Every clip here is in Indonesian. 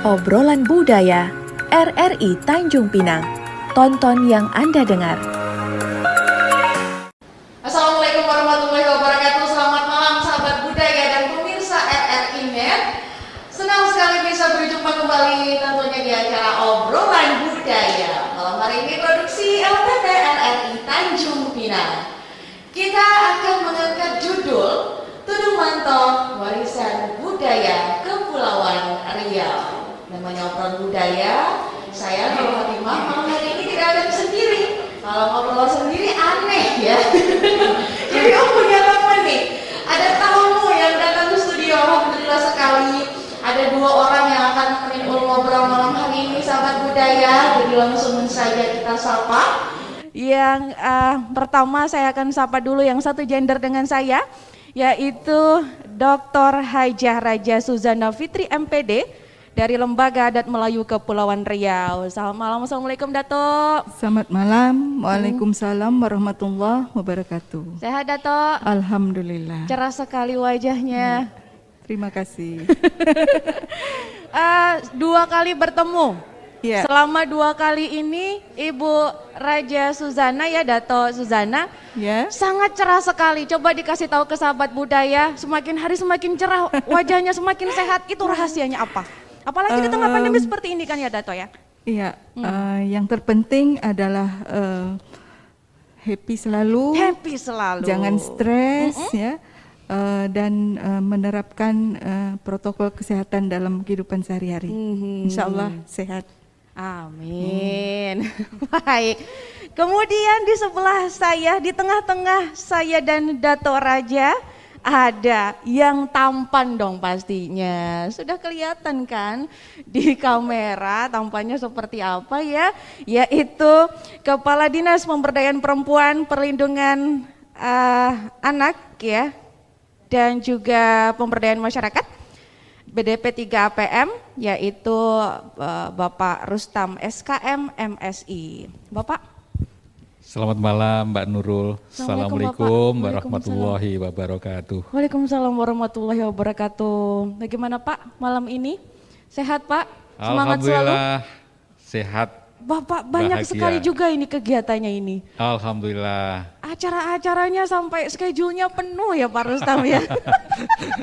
Obrolan Budaya RRI Tanjung Pinang. Tonton yang Anda dengar. Assalamualaikum warahmatullahi wabarakatuh. Selamat malam sahabat budaya dan pemirsa RRI Net. Senang sekali bisa berjumpa kembali tentunya di acara Obrolan Budaya. Malam hari ini produksi LPT RRI Tanjung Pinang. Kita akan mengangkat judul Tudung Manto Warisan Budaya Kepulauan Riau. Namanya obrolan budaya, saya Nur Fatimah malam hari ini tidak akan sendiri. Kalau ngobrol sendiri aneh ya. Jadi aku punya teman nih, ada tamu yang datang ke studio, alhamdulillah sekali. Ada dua orang yang akan nemenin ngobrol malam hari ini sahabat budaya. Jadi langsung saja kita sapa. Yang pertama saya akan sapa dulu yang satu gender dengan saya, yaitu Dr. Hajah Raja Suzana Fitri MPD dari Lembaga Adat Melayu Kepulauan Riau. Selamat malam, Assalamualaikum Dato. Selamat malam, Waalaikumsalam warahmatullahi wabarakatuh. Sehat Dato? Alhamdulillah. Cerah sekali wajahnya. Terima kasih. Dua kali bertemu. Ya. Selama dua kali ini Ibu Raja Suzana ya, Dato Suzana, Ya. sangat cerah sekali. Coba dikasih tahu ke sahabat budaya, semakin hari semakin cerah, wajahnya semakin sehat. Itu rahasianya apa? Apalagi di tengah pandemi seperti ini kan ya Dato ya? Iya, yang terpenting adalah happy selalu, Happy selalu. jangan stres ya, dan menerapkan protokol kesehatan dalam kehidupan sehari-hari. Insya Allah sehat. Amin. Baik. Kemudian di sebelah saya, di tengah-tengah saya dan Dato Raja, ada yang tampan dong pastinya. Sudah kelihatan kan di kamera tampannya seperti apa ya? Yaitu Kepala Dinas Pemberdayaan Perempuan, Perlindungan Anak ya, dan juga Pemberdayaan Masyarakat BDP 3 APM, yaitu Bapak Rustam SKM MSI. Bapak. Selamat malam Mbak Nurul. Assalamualaikum warahmatullahi wabarakatuh. Waalaikumsalam warahmatullahi wabarakatuh. Bagaimana Pak malam ini? Sehat Pak? Semangat selalu? Alhamdulillah sehat. Bapak banyak bahagia. sekali juga ini kegiatannya ini. Alhamdulillah. Acara-acaranya sampai schedule-nya penuh ya Pak Rustam ya.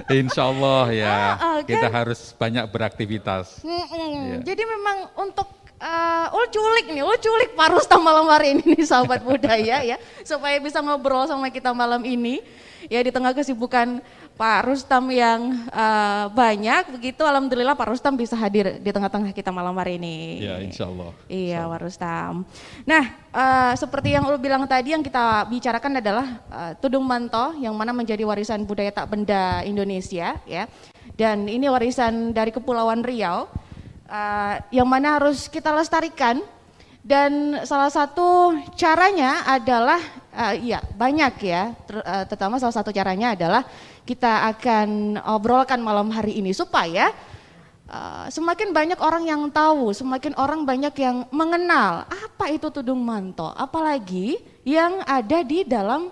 Insya Allah ya kan? kita harus banyak beraktivitas. Ya. Jadi memang untuk culik Pak Rustam malam hari ini nih sahabat budaya ya, supaya bisa ngobrol sama kita malam ini ya di tengah kesibukan Pak Rustam yang banyak begitu. Alhamdulillah Pak Rustam bisa hadir di tengah-tengah kita malam hari ini. Ya insya Allah. Iya Pak Rustam. Nah seperti yang Ulu bilang tadi, yang kita bicarakan adalah Tudung Manto yang mana menjadi warisan budaya tak benda Indonesia ya. Dan ini warisan dari Kepulauan Riau. Yang mana harus kita lestarikan, dan salah satu caranya adalah banyak ya, terutama salah satu caranya adalah kita akan obrolkan malam hari ini supaya semakin banyak orang yang tahu, semakin orang banyak yang mengenal apa itu Tudung Manto, apalagi yang ada di dalam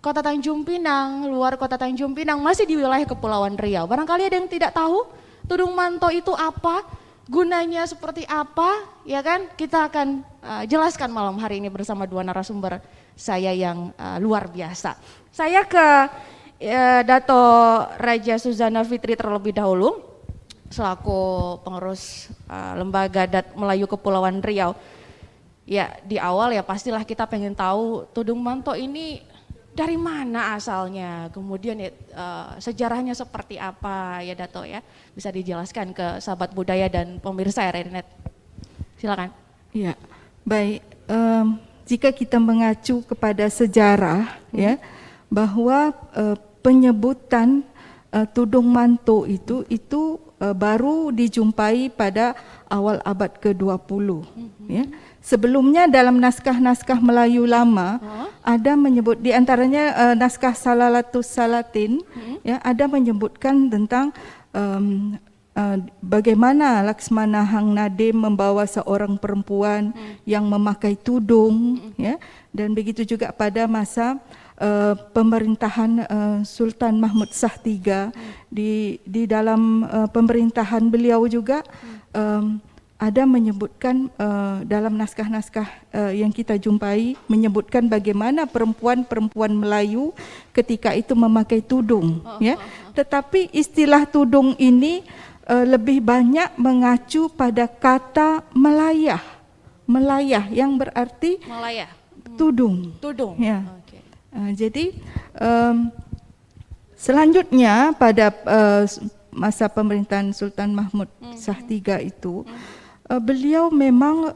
Kota Tanjung Pinang, luar Kota Tanjung Pinang, masih di wilayah Kepulauan Riau. Barangkali ada yang tidak tahu Tudung Manto itu apa, gunanya seperti apa, ya kan? Kita akan jelaskan malam hari ini bersama dua narasumber saya yang luar biasa. Saya ke Dato Raja Suzana Fitri terlebih dahulu, selaku pengurus Lembaga Adat Melayu Kepulauan Riau. Ya di awal ya pastilah kita pengen tahu Tudung Manto ini dari mana asalnya, kemudian sejarahnya seperti apa ya Dato ya, bisa dijelaskan ke sahabat budaya dan pemirsa RRI Net. Silakan. Ya, baik. Jika kita mengacu kepada sejarah ya, bahwa penyebutan Tudung Manto itu baru dijumpai pada awal abad ke-20 ya. Sebelumnya dalam naskah-naskah Melayu lama ada menyebut, di antaranya naskah Salalatus Salatin ya, ada menyebutkan tentang bagaimana Laksmana Hang Nadim membawa seorang perempuan yang memakai tudung ya, dan begitu juga pada masa pemerintahan Sultan Mahmud Shah III. Di dalam pemerintahan beliau juga ada menyebutkan dalam naskah-naskah yang kita jumpai menyebutkan bagaimana perempuan-perempuan Melayu ketika itu memakai tudung, ya. Tetapi istilah tudung ini lebih banyak mengacu pada kata melayah, melayah yang berarti Malaya. tudung. Tudung. Ya. Oke. Jadi selanjutnya pada masa pemerintahan Sultan Mahmud Shah III itu beliau memang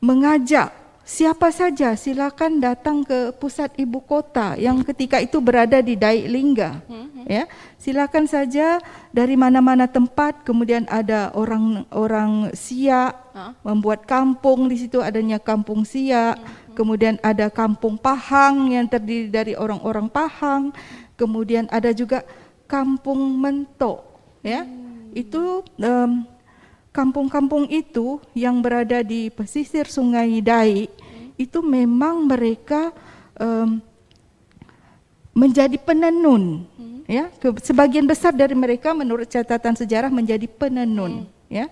mengajak siapa saja silakan datang ke pusat ibu kota yang ketika itu berada di Daik Lingga, ya, silakan saja dari mana-mana tempat. Kemudian ada orang Siak membuat kampung, di situ adanya kampung Siak, kemudian ada kampung Pahang yang terdiri dari orang-orang Pahang, kemudian ada juga kampung Mentok, ya, itu kampung-kampung itu yang berada di pesisir Sungai Daik itu memang mereka menjadi penenun, ya. Sebagian besar dari mereka menurut catatan sejarah menjadi penenun, ya.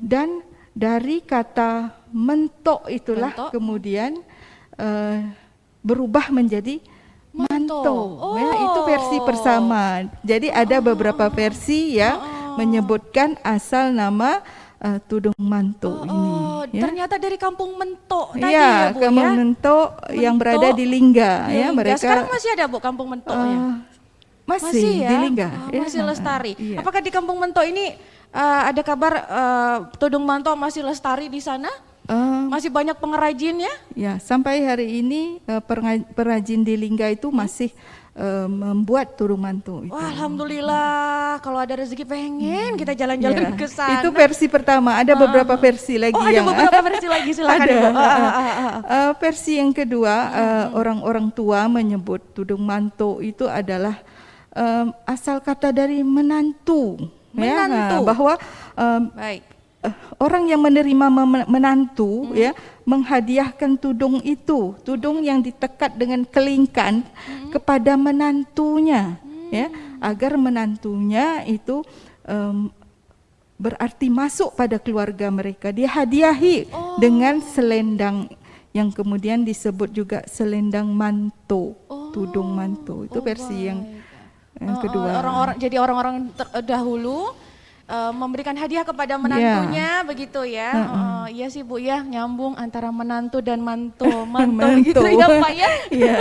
Dan dari kata mentok itulah kemudian berubah menjadi manto, ya. Itu versi pertama. Jadi ada beberapa versi ya menyebutkan asal nama tudung manto ini. Ya. Ternyata dari kampung Mentok tadi Ya, ya Bu kampung ya. Mentok yang berada di Lingga, ya. Lingga. Mereka Sekarang masih ada Bu kampung Mentoknya? masih ya? di Lingga. Oh, masih lestari. Iya. Apakah di kampung Mentok ini ada kabar tudung manto masih lestari di sana? Masih banyak pengrajinnya? Ya, sampai hari ini perajin di Lingga itu masih membuat tudung manto itu. Wah, alhamdulillah. Kalau ada rezeki pengen kita jalan-jalan Ya, ke sana. itu versi pertama. Ada beberapa versi lagi ada yang beberapa versi lagi, silakan ada. Ibu. Versi yang kedua, orang-orang tua menyebut tudung manto itu adalah asal kata dari menantu. Menantu. Ya, bahwa Baik. orang yang menerima menantu ya menghadiahkan tudung itu, tudung yang ditekat dengan kelingkan kepada menantunya, ya, agar menantunya itu berarti masuk pada keluarga mereka. Dia hadiahi dengan selendang yang kemudian disebut juga selendang manto, tudung manto. Itu versi yang kedua. Jadi orang-orang dahulu memberikan hadiah kepada menantunya, begitu ya. Iya sih Bu ya, nyambung antara menantu dan mantu gitu ya Pak ya. Iya.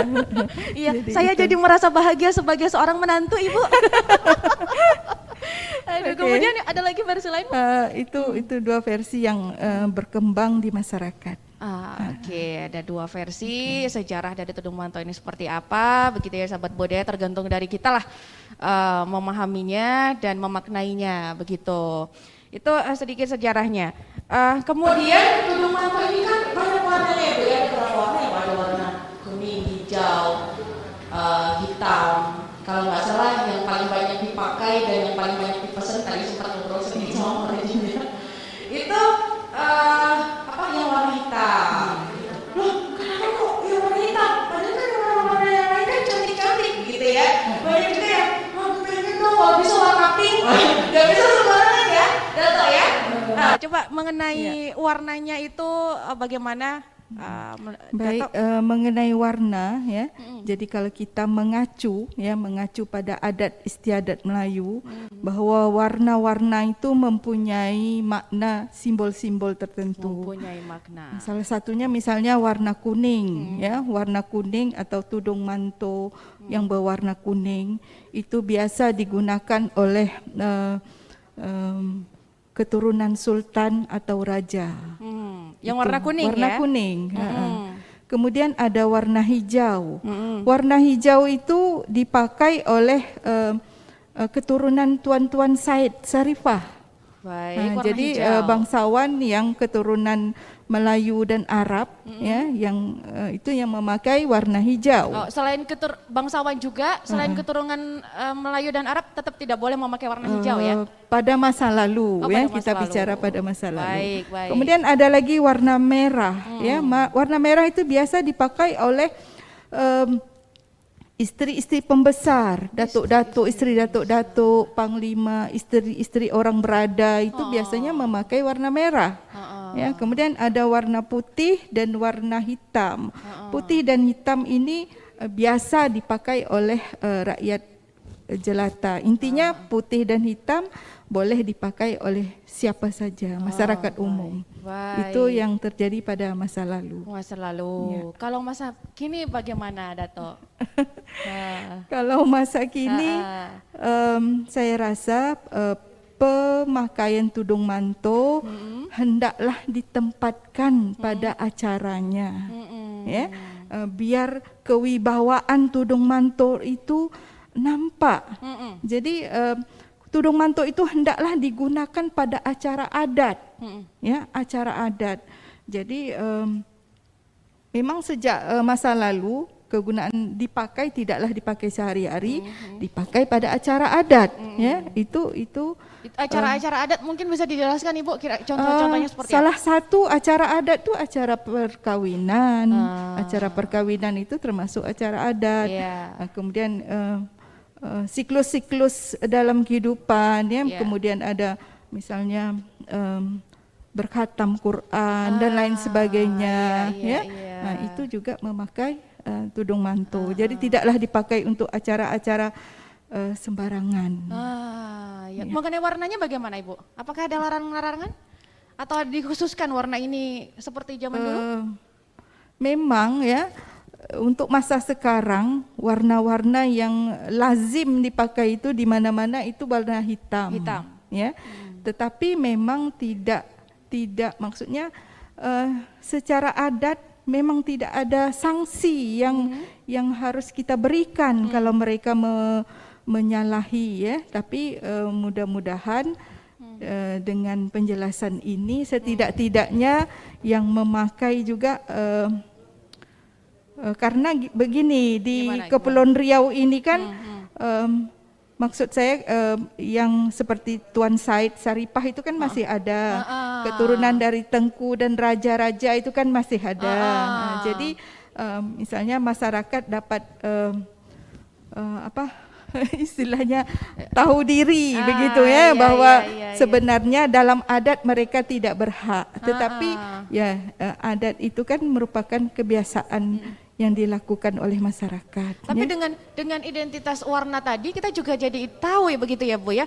Iya, saya jadi merasa bahagia sebagai seorang menantu Ibu. Aduh, kemudian ada lagi versi lain Bu? Itu dua versi yang berkembang di masyarakat. Oke, ada dua versi sejarah dari tudung manto ini seperti apa, begitu ya sahabat budaya, tergantung dari kita lah memahaminya dan memaknainya, begitu. Itu sedikit sejarahnya. Kemudian tudung manto ini kan banyak warnanya ya Bu ya, ada berapa warna ya? Ada warna kuning, hijau, hitam. Kalau nggak salah yang paling banyak dipakai dan yang paling banyak dipesan tadi sempat ngobrol sedikit sama pengrajinnya. Itu yang warna hitam. Loh, kenapa kok yang warna hitam? Padahal kan warna-warna yang lain kan cantik-cantik gitu ya. Banyak juga yang, pengen dong kalau bisa warna pink. Gak bisa sembarangan ya, Dato ya. Coba mengenai warnanya itu bagaimana? Baik, mengenai warna ya. Jadi kalau kita mengacu pada adat istiadat Melayu bahwa warna-warna itu mempunyai makna simbol-simbol tertentu. Mempunyai makna. Salah satunya misalnya warna kuning ya, warna kuning atau tudung manto yang berwarna kuning itu biasa digunakan oleh keturunan sultan atau raja. Yang warna kuning warna ya? kuning. Kemudian ada warna hijau. Warna hijau itu dipakai oleh keturunan Tuan-Tuan Said Sarifah. Baik, warna jadi hijau. bangsawan yang keturunan Melayu dan Arab ya, yang itu yang memakai warna hijau. Selain bangsawan juga, selain keturunan Melayu dan Arab tetap tidak boleh memakai warna hijau ya? Pada masa lalu pada ya, masa kita lalu. bicara pada masa lalu. Baik. Kemudian ada lagi warna merah ya. Warna merah itu biasa dipakai oleh isteri-isteri pembesar, datuk-datuk, isteri datuk-datuk, panglima, isteri-isteri orang berada itu biasanya memakai warna merah. Ya, kemudian ada warna putih dan warna hitam. Putih dan hitam ini biasa dipakai oleh rakyat jelata. Intinya putih dan hitam boleh dipakai oleh siapa saja, masyarakat umum. Baik. Itu yang terjadi pada masa lalu. Masa lalu. Kalau masa kini bagaimana, Dato? Kalau masa kini, saya rasa pemakaian tudung manto hendaklah ditempatkan pada acaranya, ya, biar kewibawaan tudung manto itu nampak. Jadi tudung manto itu hendaklah digunakan pada acara adat, ya, acara adat. Jadi memang sejak masa lalu kegunaan tidaklah dipakai sehari-hari, dipakai pada acara adat, ya. Itu Acara-acara adat mungkin bisa dijelaskan Ibu, contoh-contohnya seperti apa? salah satu acara adat itu acara perkawinan. Acara perkawinan itu termasuk acara adat. Kemudian siklus-siklus dalam kehidupan, ya. Kemudian ada misalnya berkhatam Quran dan lain sebagainya, ya. Nah, itu juga memakai tudung manto. Jadi tidaklah dipakai untuk acara-acara sembarangan. Mengenai warnanya bagaimana Ibu? Apakah ada larangan-larangan? Atau dikhususkan warna ini seperti zaman dulu? Memang, ya, untuk masa sekarang warna-warna yang lazim dipakai itu di mana-mana itu warna hitam. Ya. Tetapi memang tidak maksudnya secara adat memang tidak ada sanksi yang harus kita berikan kalau mereka menyalahi, ya. Tapi mudah-mudahan dengan penjelasan ini setidak-tidaknya yang memakai juga karena begini di Kepulauan Riau ini kan maksud saya yang seperti Tuan Said Saripah itu kan masih ada, keturunan dari Tengku dan raja-raja itu kan masih ada. Jadi misalnya masyarakat dapat istilahnya tahu diri begitu, ya, bahwa sebenarnya dalam adat mereka tidak berhak, tetapi ya adat itu kan merupakan kebiasaan yang dilakukan oleh masyarakat. Tapi dengan identitas warna tadi kita juga jadi tahu, ya, begitu ya Bu, ya.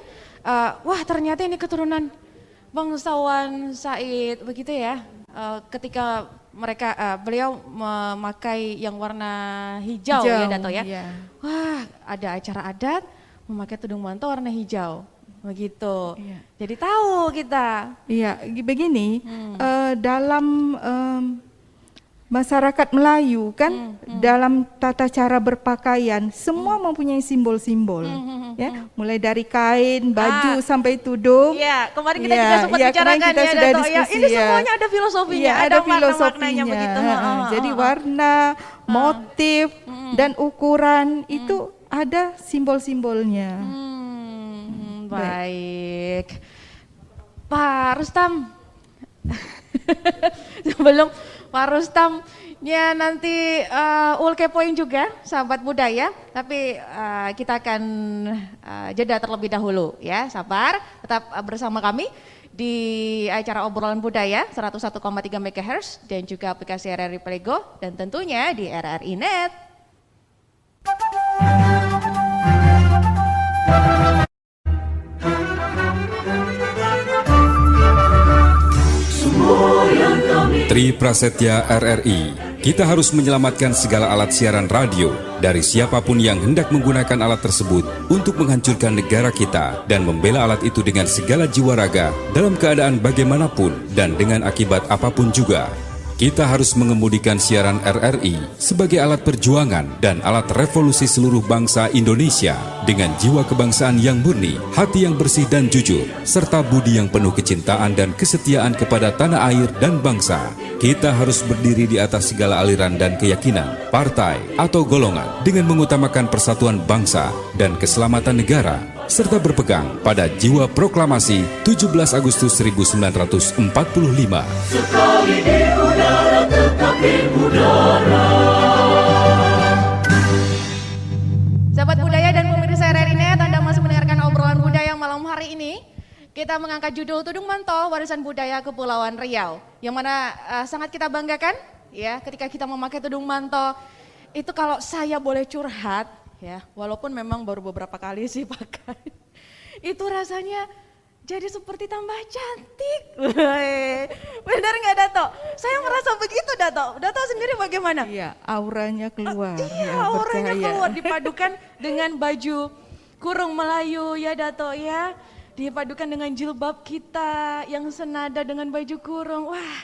Wah, ternyata ini keturunan bangsawan Said begitu, ya. Ketika beliau memakai yang warna hijau, ya Dato, ya. Wah, ada acara adat memakai tudung manto warna hijau, begitu. Jadi tahu kita. Iya, begini, dalam masyarakat Melayu kan dalam tata cara berpakaian semua mempunyai simbol-simbol, ya, mulai dari kain, baju sampai tudung. Iya, kemarin kita juga sempat bicarakan, ya Dato, ya. Ini semuanya ada filosofinya, ada makna-maknanya begitu. Jadi warna, motif dan ukuran itu ada simbol-simbolnya. Baik. Pak Rustam. Sebelum Pak Rustamnya nanti kepoin juga sahabat budaya, tapi kita akan jeda terlebih dahulu, ya. Sabar, tetap bersama kami di acara obrolan budaya 101,3 MHz dan juga aplikasi RRI Plego dan tentunya di RRI Net. Tri Prasetya RRI, kita harus menyelamatkan segala alat siaran radio dari siapapun yang hendak menggunakan alat tersebut untuk menghancurkan negara kita dan membela alat itu dengan segala jiwa raga dalam keadaan bagaimanapun dan dengan akibat apapun juga. Kita harus mengemudikan siaran RRI sebagai alat perjuangan dan alat revolusi seluruh bangsa Indonesia dengan jiwa kebangsaan yang murni, hati yang bersih dan jujur, serta budi yang penuh kecintaan dan kesetiaan kepada tanah air dan bangsa. Kita harus berdiri di atas segala aliran dan keyakinan, partai atau golongan dengan mengutamakan persatuan bangsa dan keselamatan negara, serta berpegang pada jiwa proklamasi 17 Agustus 1945. Sekali di udara tetap di udara. kita mengangkat judul Tudung Manto Warisan Budaya Kepulauan Riau, yang mana sangat kita banggakan ya ketika kita memakai tudung manto. Itu kalau saya boleh curhat ya, walaupun memang baru beberapa kali sih pakai, itu rasanya jadi seperti tambah cantik. Benar nggak Dato? Saya merasa begitu Dato. Dato sendiri bagaimana? Iya, auranya keluar. Iya, ya, auranya bercahaya. keluar dipadukan dengan baju kurung Melayu ya Dato ya. Dipadukan dengan jilbab kita yang senada dengan baju kurung. Wah.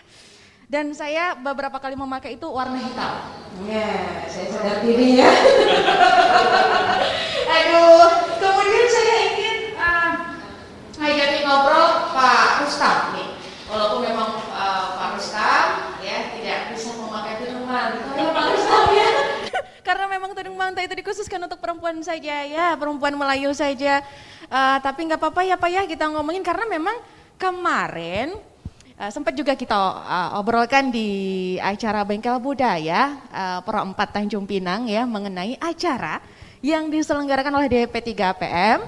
Dan saya beberapa kali memakai itu warna hitam. Ya, saya sadar diri ya. Aduh, kemudian saya ingin ngajakin ngobrol Pak Rustam nih. Walaupun memang Pak Rustam ya tidak bisa memakai tudung manto ya Pak Rustam ya. Karena memang tudung manto itu dikhususkan untuk perempuan saja ya, perempuan Melayu saja. Tapi nggak apa-apa ya Pak ya kita ngomongin, karena memang kemarin sempat juga kita obrolkan di acara Bengkel Budaya Pro 4 Tanjung Pinang ya, mengenai acara yang diselenggarakan oleh DP3PM,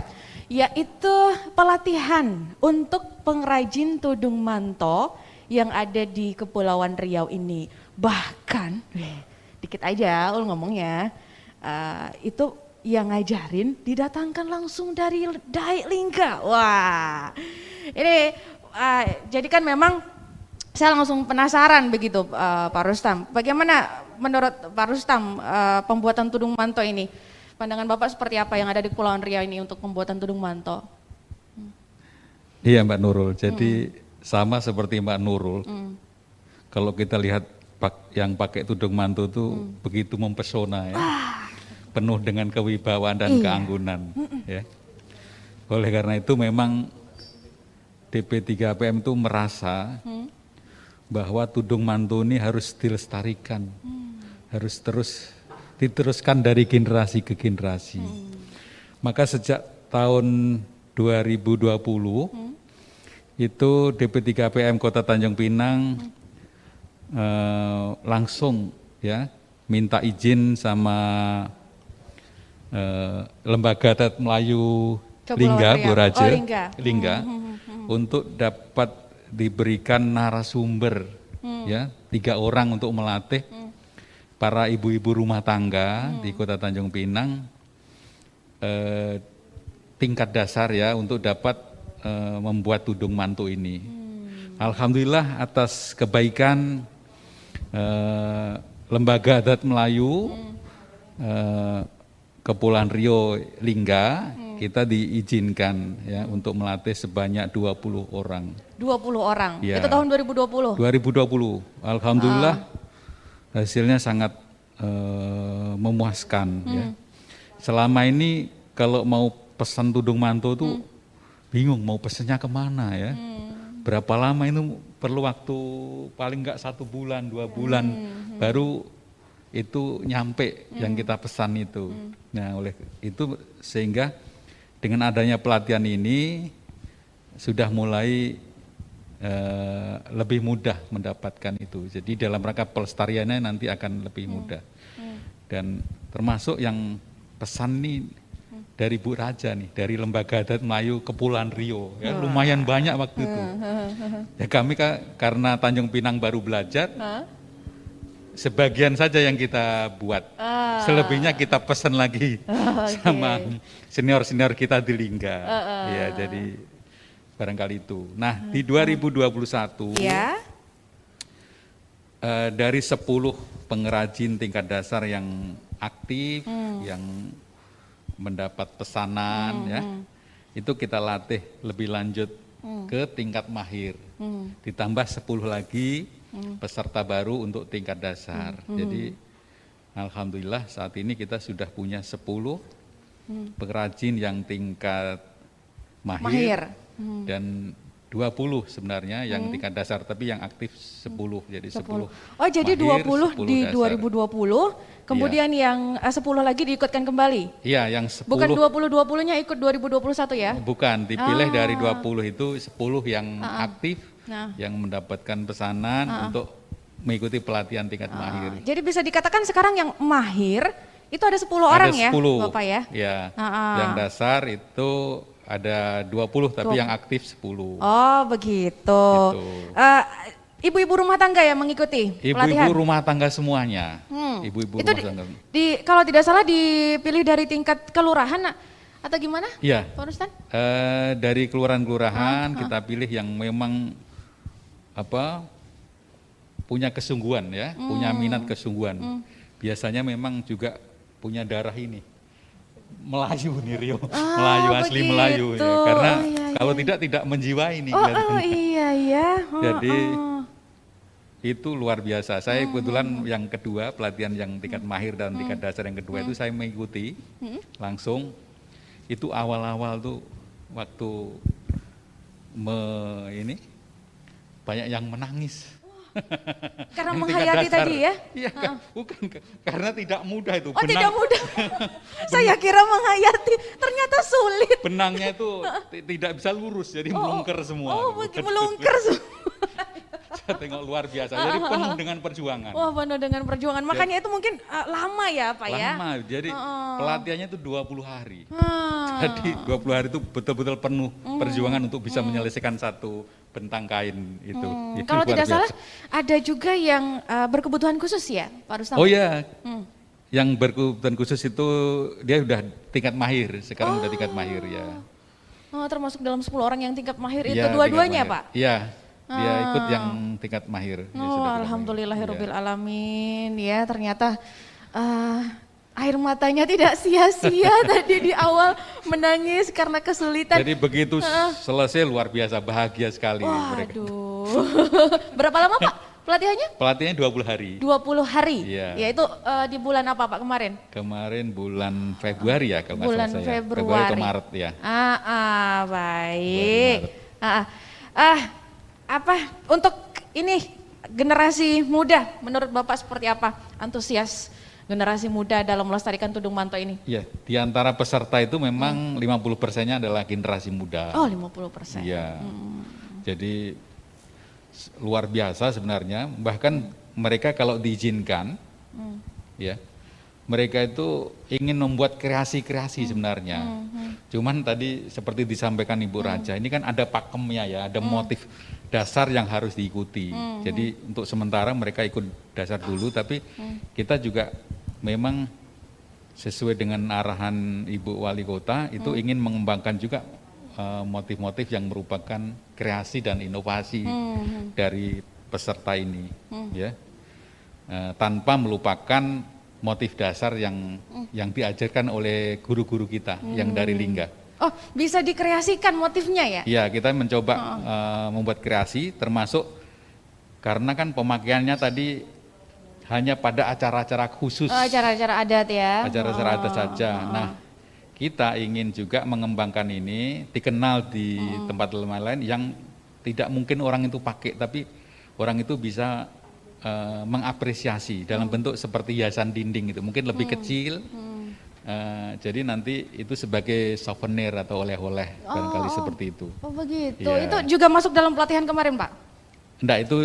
yaitu pelatihan untuk pengrajin tudung manto yang ada di Kepulauan Riau ini. Bahkan dikit aja ul ngomongnya, itu yang ngajarin didatangkan langsung dari Daik Lingga. Wah, ini jadi kan memang saya langsung penasaran begitu Pak Rustam. Bagaimana menurut Pak Rustam pembuatan tudung manto ini? Pandangan Bapak seperti apa yang ada di Kepulauan Riau ini untuk pembuatan tudung manto? Iya Mbak Nurul, jadi sama seperti Mbak Nurul, kalau kita lihat yang pakai tudung manto itu begitu mempesona ya, penuh dengan kewibawaan dan keanggunan. Ya. Oleh karena itu memang DP3PM itu merasa bahwa tudung manto ini harus dilestarikan, harus terus diteruskan dari generasi ke generasi. Maka sejak tahun 2020 itu DP3PM Kota Tanjung Pinang langsung ya minta izin sama Lembaga Adat Melayu Lingga, Boraja, Lingga, untuk dapat diberikan narasumber ya 3 orang untuk melatih para ibu-ibu rumah tangga di Kota Tanjung Pinang tingkat dasar ya untuk dapat membuat tudung manto ini. Alhamdulillah atas kebaikan Lembaga Adat Melayu Kepulauan Riau Lingga, kita diizinkan ya untuk melatih sebanyak 20 orang. 20 orang. Ya. Itu tahun 2020. 2020. Alhamdulillah hasilnya sangat memuaskan ya. Selama ini kalau mau pesan tudung manto tuh bingung mau pesennya kemana ya. Berapa lama itu perlu waktu paling enggak 1 bulan, 2 bulan baru itu nyampe yang kita pesan itu. Nah oleh itu sehingga dengan adanya pelatihan ini sudah mulai lebih mudah mendapatkan itu. Jadi dalam rangka pelestariannya nanti akan lebih mudah. Dan termasuk yang pesan nih dari Bu Raja nih, dari Lembaga Adat Melayu Kepulauan Riau, ya, lumayan banyak waktu itu. Ya kami karena Tanjung Pinang baru belajar, sebagian saja yang kita buat, selebihnya kita pesan lagi sama senior-senior kita di Lingga. Ya jadi barangkali itu. Nah di 2021 dari 10 pengrajin tingkat dasar yang aktif, yang mendapat pesanan ya, itu kita latih lebih lanjut ke tingkat mahir. Ditambah 10 lagi peserta baru untuk tingkat dasar. Jadi alhamdulillah saat ini kita sudah punya 10 pengrajin yang tingkat mahir. Dan 20 sebenarnya yang tingkat dasar, tapi yang aktif 10, jadi 10. Oh jadi mahir, 20 di dasar. 2020, kemudian yang 10 lagi diikutkan kembali? Iya yang 10. Bukan 20-20-nya ikut 2021 ya? Bukan, dipilih dari 20 itu 10 yang aktif, yang mendapatkan pesanan untuk mengikuti pelatihan tingkat mahir. Jadi bisa dikatakan sekarang yang mahir itu ada 10 orang ya Bapak ya? Ya, yang dasar itu ada 20 tapi yang aktif 10. Oh begitu. Gitu. Ibu-ibu rumah tangga yang mengikuti pelatihan? Ibu-ibu rumah tangga semuanya. Ibu-ibu Itu rumah tangga. kalau tidak salah dipilih dari tingkat kelurahan atau gimana? Iya. Pak Rustan? Dari kelurahan-kelurahan kita pilih yang memang punya kesungguhan ya, punya minat kesungguhan. Biasanya memang juga punya darah ini. Melayu nih Rio, Melayu asli begitu. Melayu ya. Karena Iya, kalau tidak menjiwai nih. Iya. Jadi itu luar biasa. Saya kebetulan yang kedua, pelatihan yang tingkat mahir dan tingkat dasar yang kedua itu saya mengikuti langsung. Itu awal-awal tuh waktu ini banyak yang menangis. Karena Yang menghayati tingkat dasar. tadi ya? Iya, bukan karena tidak mudah itu. Oh tidak mudah. Saya kira menghayati, ternyata sulit. Benangnya itu tidak bisa lurus, jadi melungker semua. Oh begitu melungker semua. Saya tengok luar biasa, jadi penuh dengan perjuangan. Wah penuh dengan perjuangan, makanya itu mungkin lama ya Pak ya? Lama, jadi pelatihannya itu 20 hari. Ah. Jadi 20 hari itu betul-betul penuh perjuangan untuk bisa menyelesaikan satu bentang kain itu. Itu Kalau luar tidak biasa. salah ada juga yang berkebutuhan khusus ya Pak Rustam? Oh ya, yang berkebutuhan khusus itu dia udah tingkat mahir, sekarang udah tingkat mahir ya. Oh, termasuk dalam 10 orang yang tingkat mahir itu Iya, dua-duanya tingkat Pak? mahir. Iya, dia ikut yang tingkat mahir. Dia Oh, sudah tingkat alhamdulillahirabbil mahir. alamin ya, ternyata air matanya tidak sia-sia tadi di awal menangis karena kesulitan. Jadi begitu selesai luar biasa, bahagia sekali mereka. Waduh. Berapa lama Pak pelatihannya? Pelatihannya 20 hari. 20 hari. Iya. Yaitu di bulan apa Pak kemarin? Kemarin bulan Februari ya kalau nggak Bulan salah saya. Februari ke Maret ya. Baik. Apa untuk ini generasi muda menurut Bapak seperti apa antusias generasi muda dalam melestarikan tudung manto ini? Iya, di antara peserta itu memang 50%-nya adalah generasi muda. Oh 50%. Iya. Jadi luar biasa sebenarnya, bahkan mereka kalau diizinkan ya, mereka itu ingin membuat kreasi-kreasi sebenarnya. Cuman tadi seperti disampaikan Ibu Raja, ini kan ada pakemnya ya, ada motif dasar yang harus diikuti. Jadi untuk sementara mereka ikut dasar dulu, tapi kita juga memang sesuai dengan arahan Ibu Wali Kota itu ingin mengembangkan juga motif-motif yang merupakan kreasi dan inovasi dari peserta ini, ya, tanpa melupakan motif dasar yang diajarkan oleh guru-guru kita yang dari Lingga. Oh bisa dikreasikan motifnya ya? Ya, kita mencoba membuat kreasi, termasuk karena kan pemakaiannya tadi hanya pada acara-acara khusus, Acara-acara adat ya? acara-acara adat saja. Nah, kita ingin juga mengembangkan ini dikenal di tempat lain yang tidak mungkin orang itu pakai, tapi orang itu bisa mengapresiasi dalam bentuk seperti hiasan dinding itu, mungkin lebih kecil. Jadi nanti itu sebagai souvenir atau oleh-oleh barangkali seperti itu. Oh begitu, Iya. itu juga masuk dalam pelatihan kemarin Pak? Enggak, itu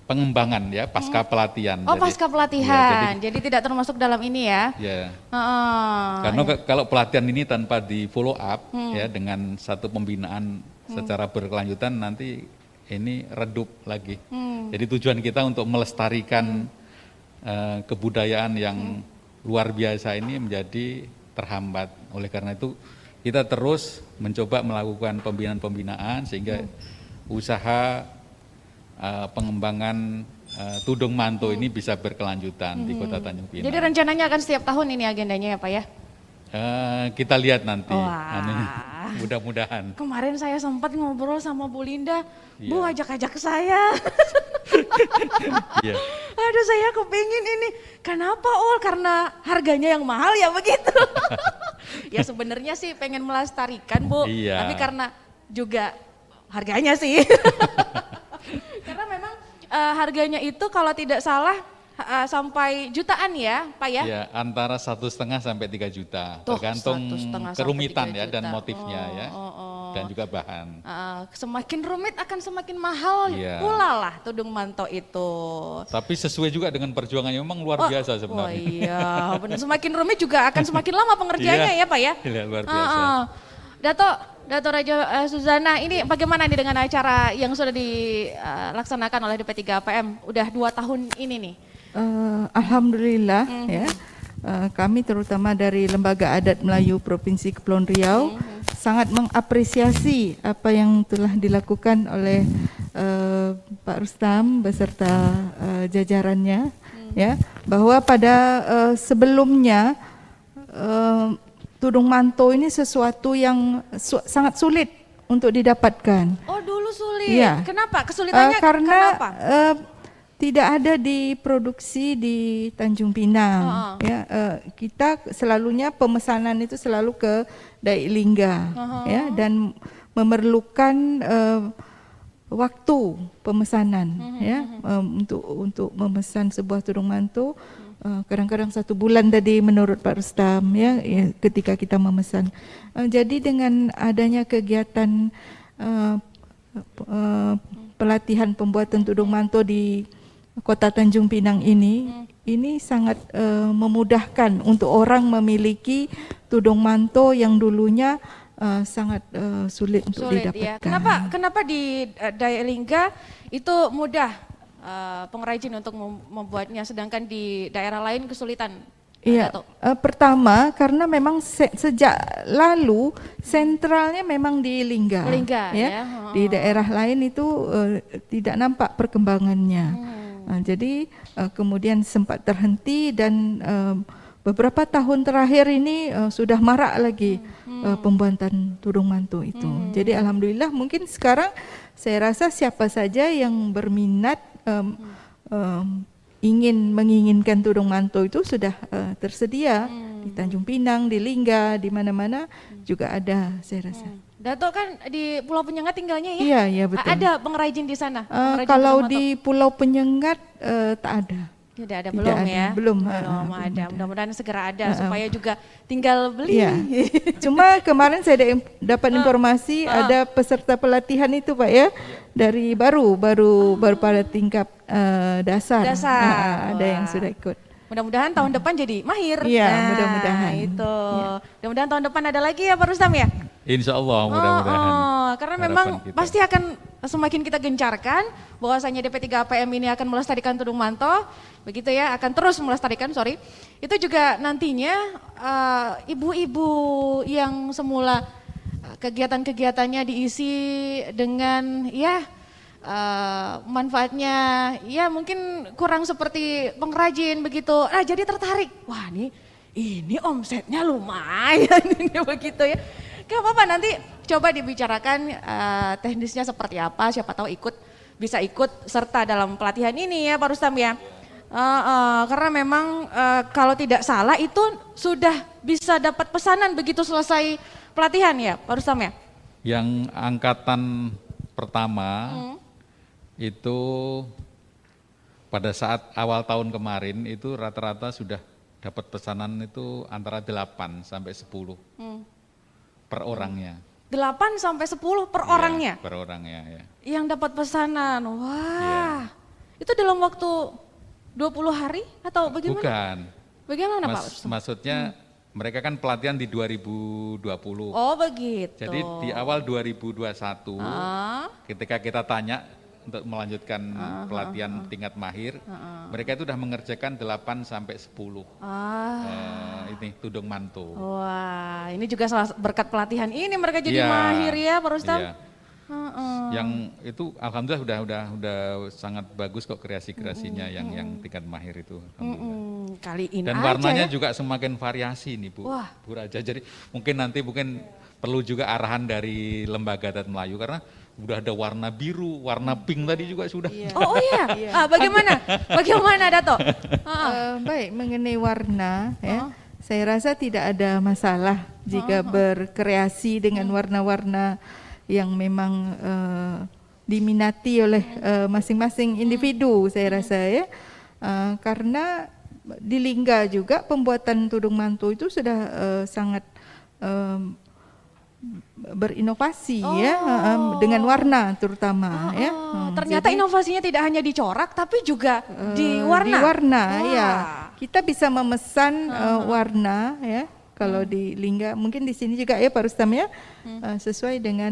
pengembangan ya, pasca pelatihan. Oh pasca pelatihan, Ya, jadi tidak termasuk dalam ini ya? ya. Heeh. Karena kalau pelatihan ini tanpa di follow up ya dengan satu pembinaan secara berkelanjutan, nanti ini redup lagi. Jadi tujuan kita untuk melestarikan kebudayaan yang luar biasa ini menjadi terhambat. Oleh karena itu kita terus mencoba melakukan pembinaan-pembinaan sehingga usaha pengembangan tudung manto ini bisa berkelanjutan di Kota Tanjung Pinang. Jadi rencananya akan setiap tahun ini agendanya ya Pak ya? Kita lihat nanti, Wah. mudah-mudahan. Kemarin saya sempat ngobrol sama Bu Linda, Bu Iya. ajak-ajak saya. Iya. Aduh saya kepingin ini, kenapa Ul? Karena harganya yang mahal ya begitu. Ya sebenarnya sih pengen melestarikan Bu, Iya. tapi karena juga harganya sih. Karena memang harganya itu kalau tidak salah sampai jutaan ya Pak ya? Ya, antara 1,5 sampai 3 juta, Tuh, tergantung 1,5 sampai kerumitan 3 ya dan juta. motifnya ya, dan juga bahan. Semakin rumit akan semakin mahal Iya. pula lah tudung manto itu. Tapi sesuai juga dengan perjuangannya, memang luar biasa Oh sebenarnya. iya, benar. Semakin rumit juga akan semakin lama pengerjaannya Iya. ya Pak ya? Iya, luar biasa. Dato, Dato Raja Suzana, ini bagaimana nih dengan acara yang sudah dilaksanakan oleh DP3PM? Udah 2 tahun ini nih. Alhamdulillah ya. Kami terutama dari Lembaga Adat Melayu Provinsi Kepulauan Riau sangat mengapresiasi apa yang telah dilakukan oleh Pak Rustam beserta jajarannya, ya, bahwa pada sebelumnya tudung manto ini sesuatu yang sangat sulit untuk didapatkan. Oh, dulu sulit. Iya. Kenapa? Kesulitannya Karena kenapa? tidak ada diproduksi di Tanjung Pinang. Ya, kita selalunya pemesanan itu selalu ke Dai Lingga, ya, dan memerlukan waktu pemesanan, ya, untuk memesan sebuah tudung manto. Kadang-kadang 1 bulan tadi menurut Pak Rustam, ya, ketika kita memesan. Jadi dengan adanya kegiatan pelatihan pembuatan tudung manto di Kota Tanjung Pinang ini sangat memudahkan untuk orang memiliki tudung manto yang dulunya sangat sulit untuk didapatkan. Ya. Kenapa di Dai Lingga itu mudah pengrajin untuk membuatnya, sedangkan di daerah lain kesulitan? Iya, pertama karena memang sejak lalu sentralnya memang di Lingga, ya. Di daerah lain itu tidak nampak perkembangannya. Jadi kemudian sempat terhenti dan beberapa tahun terakhir ini sudah marak lagi pembuatan tudung manto itu. Jadi alhamdulillah mungkin sekarang saya rasa siapa saja yang berminat menginginkan tudung manto itu sudah tersedia di Tanjung Pinang, di Lingga, di mana-mana juga ada, saya rasa. Dato kan di Pulau Penyengat tinggalnya ya? Iya, iya betul. Ada pengrajin di sana? Kalau di Pulau Penyengat tak ada. Tidak ada, Tidak belum ada, ya? belum ada. Mudah-mudahan segera ada supaya juga tinggal beli. Iya. Cuma kemarin saya dapat informasi ada peserta pelatihan itu Pak ya, dari baru pada tingkat dasar. Ada yang sudah ikut. Mudah-mudahan tahun depan jadi mahir. Iya, mudah-mudahan. Itu. Mudah-mudahan tahun depan ada lagi ya Pak Rustam ya? Insya Allah mudah-mudahan. Karena Harapan memang kita. pasti akan semakin kita gencarkan bahwasanya DP3PM ini akan melestarikan tudung manto, begitu ya, akan terus melestarikan, Itu juga nantinya ibu-ibu yang semula kegiatan-kegiatannya diisi dengan manfaatnya ya mungkin kurang seperti pengrajin begitu. Jadi tertarik. Wah, ini omsetnya lumayan ini begitu ya. Gak apa-apa, nanti coba dibicarakan teknisnya seperti apa, siapa tahu bisa ikut serta dalam pelatihan ini ya Pak Rustam ya. Karena memang kalau tidak salah itu sudah bisa dapat pesanan begitu selesai pelatihan ya Pak Rustam ya. Yang angkatan pertama itu pada saat awal tahun kemarin itu rata-rata sudah dapat pesanan itu antara 8 sampai 10 per orangnya. 8 sampai 10 per orangnya? Per orangnya ya. Yang dapat pesanan, wah. Itu dalam waktu 20 hari atau bagaimana? Bukan. Bagaimana Pak? Maksudnya mereka kan pelatihan di 2020. Oh begitu. Jadi di awal 2021 ketika kita tanya untuk melanjutkan pelatihan tingkat mahir, mereka itu sudah mengerjakan 8 sampai 10 ini tudung manto. Wah, ini juga salah berkat pelatihan ini mereka jadi mahir ya Pak Rustam. Iya. Yang itu alhamdulillah udah sangat bagus kok kreasi-kreasinya yang tingkat mahir itu. Kali ini dan aja warnanya ya. juga semakin variasi nih Bu. Wah. Bu Raja. Jadi mungkin perlu juga arahan dari Lembaga Adat Melayu karena udah ada warna biru, warna pink tadi juga sudah. Oh iya. Bagaimana Dato? Baik, mengenai warna ya. Saya rasa tidak ada masalah jika berkreasi dengan warna-warna yang memang diminati oleh masing-masing individu, saya rasa ya. Karena di Lingga juga pembuatan tudung manto itu sudah sangat berinovasi dengan warna terutama ya. Ternyata inovasinya tidak hanya dicorak tapi juga di warna. Di warna ya. Kita bisa memesan warna ya Kalau di Lingga, mungkin di sini juga ya Pak Rustam ya, sesuai dengan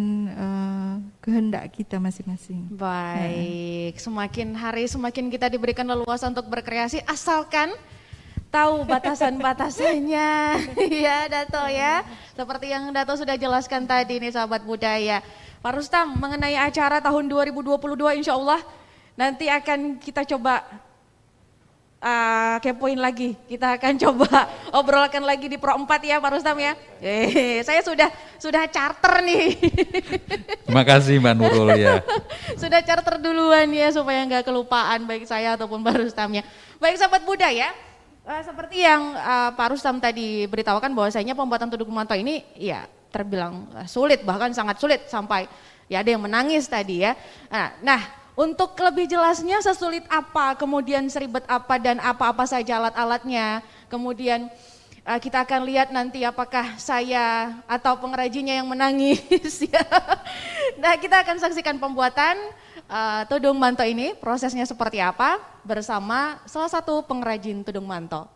kehendak kita masing-masing. Baik, semakin hari semakin kita diberikan leluasa untuk berkreasi, asalkan tahu batasan-batasannya. Ya Dato ya, seperti yang Dato sudah jelaskan tadi nih sahabat budaya. Pak Rustam, mengenai acara tahun 2022 insya Allah nanti akan kita coba kepoin lagi, kita akan coba obrolkan lagi di Pro 4 ya Pak Rustam ya. Saya sudah charter nih. Terima kasih Mbak Nurul ya. Sudah charter duluan ya supaya nggak kelupaan baik saya ataupun Pak Rustamnya. Baik sahabat budaya, seperti yang Pak Rustam tadi beritahukan bahwasanya pembuatan tudung manto ini ya terbilang sulit, bahkan sangat sulit sampai ya ada yang menangis tadi ya. Nah, untuk lebih jelasnya sesulit apa, kemudian seribet apa dan apa-apa saja alat-alatnya, kemudian kita akan lihat nanti apakah saya atau pengrajinnya yang menangis ya. Nah, kita akan saksikan pembuatan tudung manto ini, prosesnya seperti apa bersama salah satu pengrajin tudung manto.